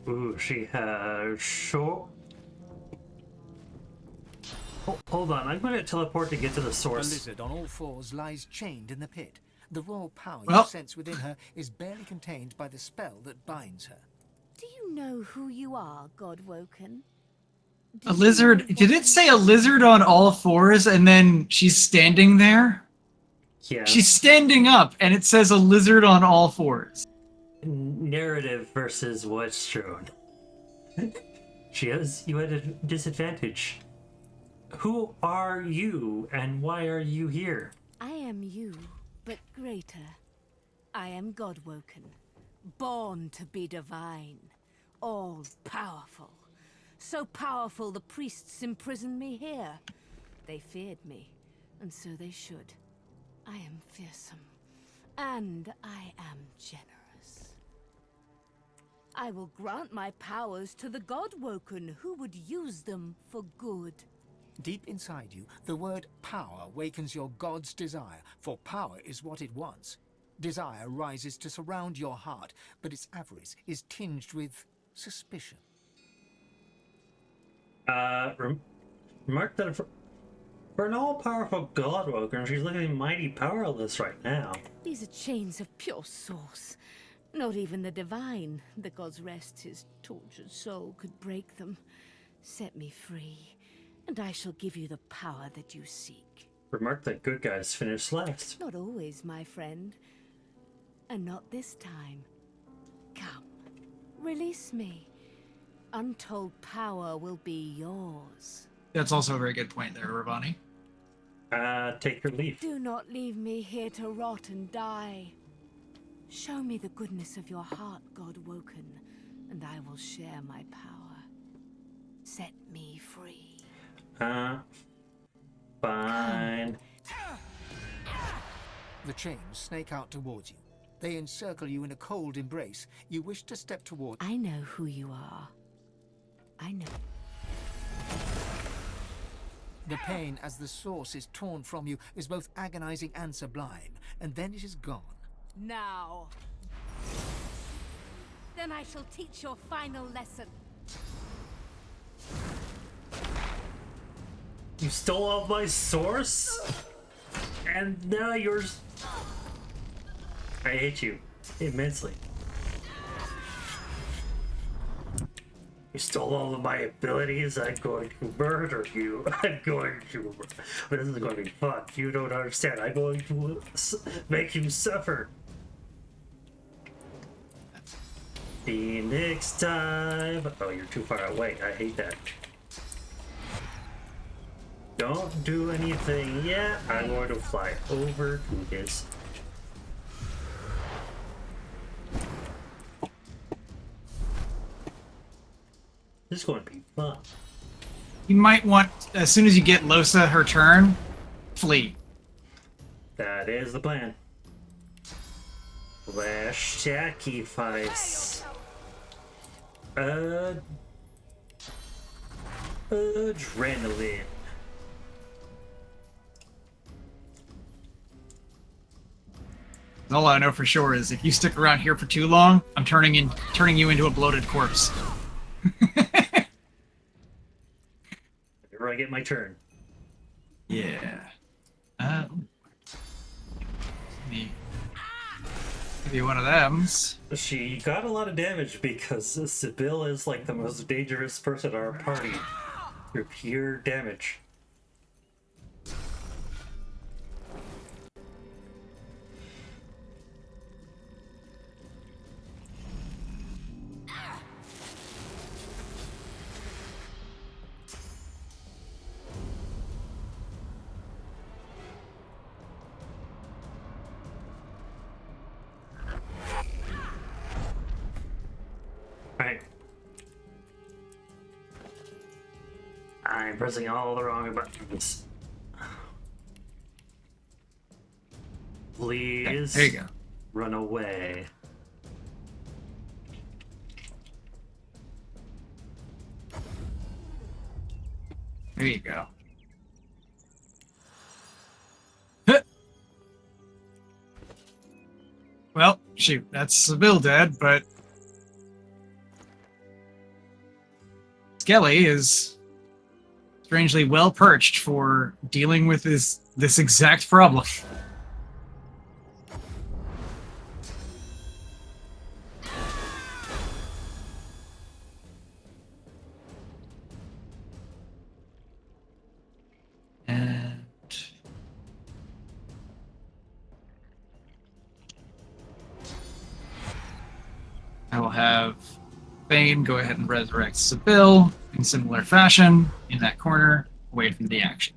Ooh, she has short. Hold on, I'm going to teleport to get to the A source. lizard on all fours lies chained in the pit. The raw power Well- you sense within her is barely contained by the spell that binds her. Do you know who you are, Godwoken? A lizard? Did it say a lizard on all fours and then she's standing there? Yeah. She's standing up and it says a lizard on all fours. Narrative versus what's shown. You had a disadvantage. Who are you and why are you here? I am you, but greater. I am Godwoken, born to be divine, all powerful. So powerful the priests imprisoned me here. They feared me, and so they should. I am fearsome, and I am generous. I will grant my powers to the Godwoken who would use them for good. Deep inside you, the word power wakens your god's desire, for power is what it wants. Desire rises to surround your heart, but its avarice is tinged with suspicion. Remark that for an all-powerful Godwoken, she's looking mighty powerless right now. These are chains of pure source. Not even the divine, the god's rest, his tortured soul, could break them. Set me free, and I shall give you the power that you seek. Remark that good guys finish last. Not always, my friend. And not this time. Come, release me. Untold power will be yours. That's also a very good point there, Ravani. Take your leave. Do not leave me here to rot and die. Show me the goodness of your heart, Godwoken, and I will share my power. Set me free. Fine. The chains snake out towards you. They encircle you in a cold embrace. You wish to step toward... I know who you are. I know. The pain as the source is torn from you is both agonizing and sublime, and then it is gone. Now. Then I shall teach your final lesson. You stole all my source? And now yours... I hate you immensely. You stole all of my abilities. I'm going to murder you. I'm going to. But this is going to be fun. You don't understand. I'm going to make you suffer. Phoenix time. Oh, you're too far away. I hate that. Don't do anything yet. I'm going to fly over to this. This is going to be fun. You might want, as soon as you get Losa her turn, flee. That is the plan. Last sacrifice. Adrenaline. All I know for sure is if you stick around here for too long, I'm turning you into a bloated corpse. Whenever I get my turn. Yeah. Maybe one of them's. She got a lot of damage because Sibyl is like the most dangerous person in our party. Through pure damage. Right. I'm pressing all the wrong buttons. Please. There you go. Run away. There you go. Well, shoot, that's Sibyl dead, but Skelly is strangely well perched for dealing with this exact problem. And I will have Bane go ahead and resurrect Sibyl in similar fashion in that corner, away from the action.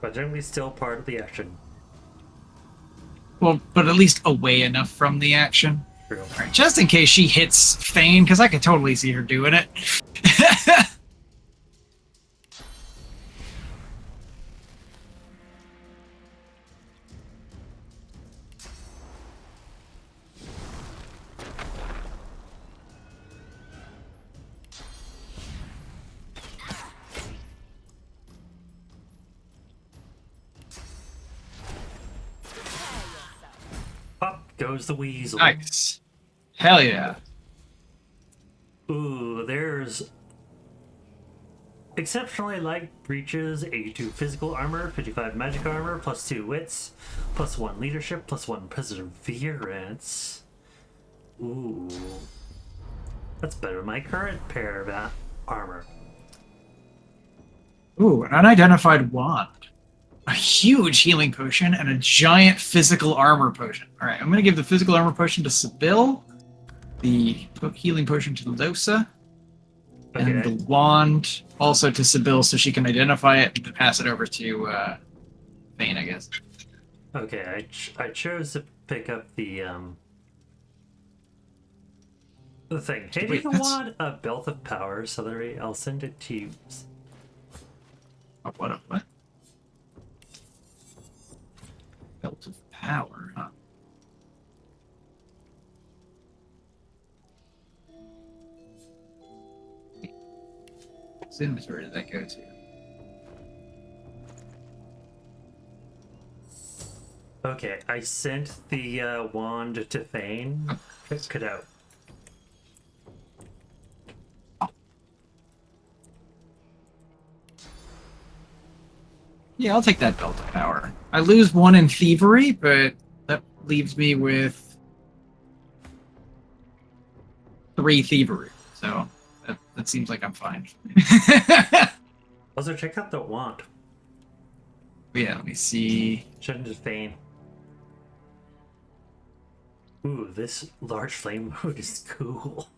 But generally still part of the action. Well, but at least away enough from the action. True. All right, just in case she hits Fane, because I could totally see her doing it. Up goes the weasel. Nice. Hell yeah. Ooh, there's exceptionally light breaches, 82 physical armor, 55 magic armor, plus 2 wits, plus 1 leadership, plus 1 perseverance. Ooh. That's better than my current pair of armor. Ooh, an unidentified wand. A huge healing potion and a giant physical armor potion. Alright, I'm going to give the physical armor potion to Sibyl, the healing potion to Losa, and the wand also to Sibyl so she can identify it and pass it over to Fane, I guess. Okay, I chose to pick up the thing. Hey, do you want a belt of power, Celery? I'll send it to you. What? Belt of power, huh? Whose inventory did that go to? Okay, I sent the wand to Fane. Cut out. Yeah, I'll take that belt of power. I lose 1 in thievery, but that leaves me with 3 thievery. So that seems like I'm fine. Also, check out the wand. Yeah, let me see. Shouldn't just feign. Ooh, this large flame mode is cool.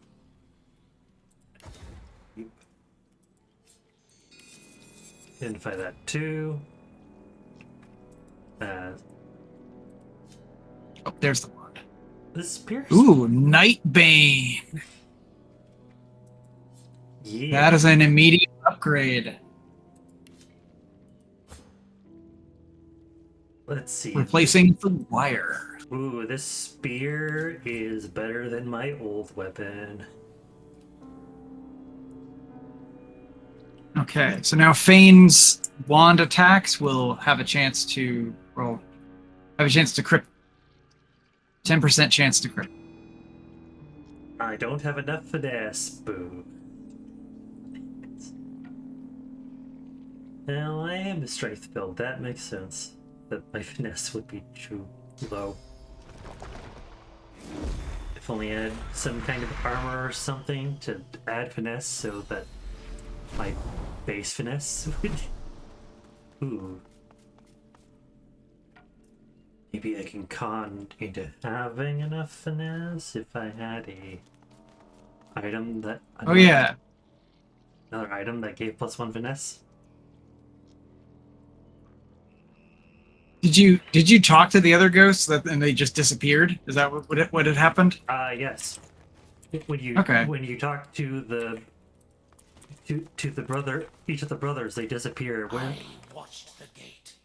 Identify that too. Oh, there's the wand. This spear. Ooh, Nightbane. Yeah. That is an immediate upgrade. Let's see. Replacing the wire. Ooh, this spear is better than my old weapon. Okay, so now Fane's wand attacks will have a chance to crit. 10% chance to crit. I don't have enough finesse, boo. Well, I am a strength build. That makes sense. That my finesse would be too low. If only I had some kind of armor or something to add finesse so that my base finesse would... Ooh. Maybe I can con into having enough finesse if I had a item that... Oh yeah. Another item that gave +1 finesse. Did you talk to the other ghosts and they just disappeared? Is that what had happened? Yes. When you talk to the brother, each of the brothers, they disappear.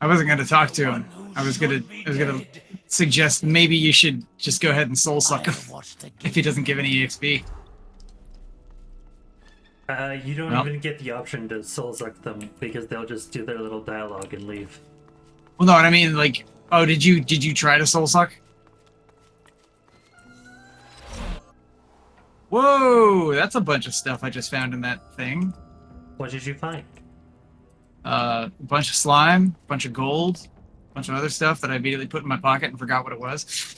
I wasn't going to talk to him. I was gonna suggest maybe you should just go ahead and soul suck him if he doesn't give any EXP. You don't even get the option to soul suck them because they'll just do their little dialogue and leave. Well, no, I mean, like, oh, did you try to soul suck? Whoa, that's a bunch of stuff I just found in that thing. What did you find? A bunch of slime, a bunch of gold, a bunch of other stuff that I immediately put in my pocket and forgot what it was.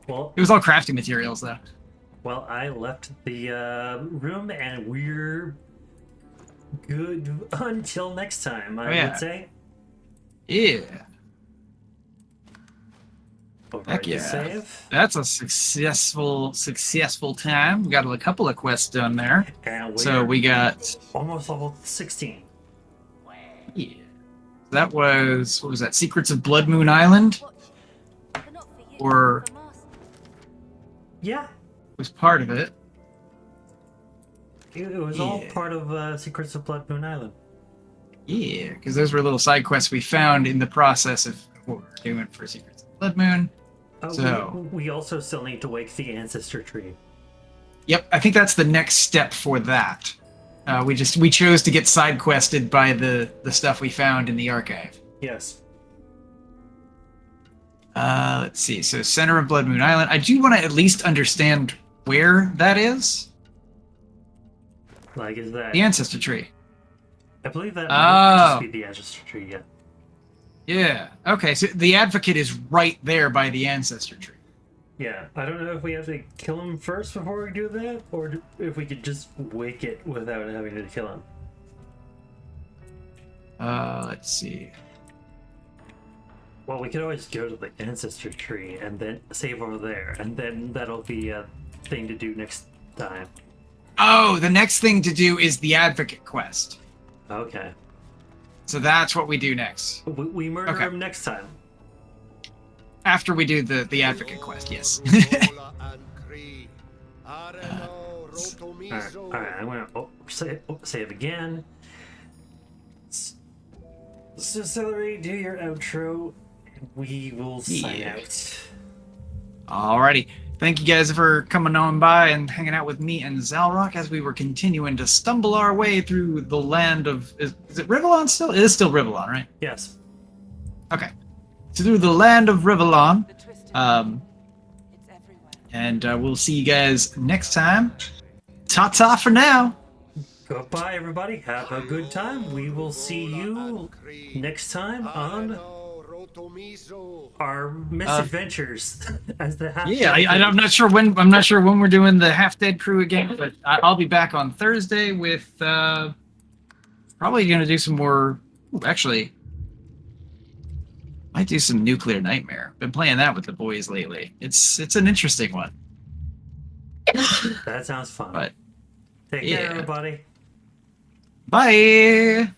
Well, it was all crafting materials, though. Well, I left the room and we're good until next time, I would say. Yeah. Heck yeah. Save. That's a successful time. We got a couple of quests done there. And so we got almost level 16. Yeah. That was, what was that? Secrets of Bloodmoon Island? Or yeah, was part of it. It was all part of Secrets of Bloodmoon Island. Yeah, because those were little side quests we found in the process of what we were doing for Secrets of Bloodmoon. So we also still need to wake the ancestor tree. Yep, I think that's the next step for that. We chose to get side quested by the stuff we found in the archive. Yes. Let's see. So center of Bloodmoon Island. I do want to at least understand where that is. Like, is that the ancestor tree? I believe that might just be the ancestor tree. Yeah. Yeah. Okay. So the advocate is right there by the ancestor tree. Yeah. I don't know if we have to kill him first before we do that, or if we could just wake it without having to kill him. Let's see. Well, we could always go to the ancestor tree and then save over there, and then that'll be a thing to do next time. Oh, the next thing to do is the advocate quest. Okay. So that's what we do next. We murder him next time. After we do the advocate quest, yes. Alright, I'm gonna save again. So, Celery, do your outro, and we will sign out. Alrighty. Thank you guys for coming on by and hanging out with me and Zalrock as we were continuing to stumble our way through the land of... Is it Rivellon still? It is still Rivellon, right? Yes. Okay. So through the land of Rivellon. And we'll see you guys next time. Ta-ta for now. Goodbye, everybody. Have a good time. We will see you next time on our misadventures as the half. Yeah, I'm not sure when. I'm not sure when we're doing the Half Dead Crew again, but I'll be back on Thursday with probably going to do some more. Ooh, actually, might do some Nuclear Nightmare. Been playing that with the boys lately. It's an interesting one. That sounds fun. But take yeah. care, everybody. Bye.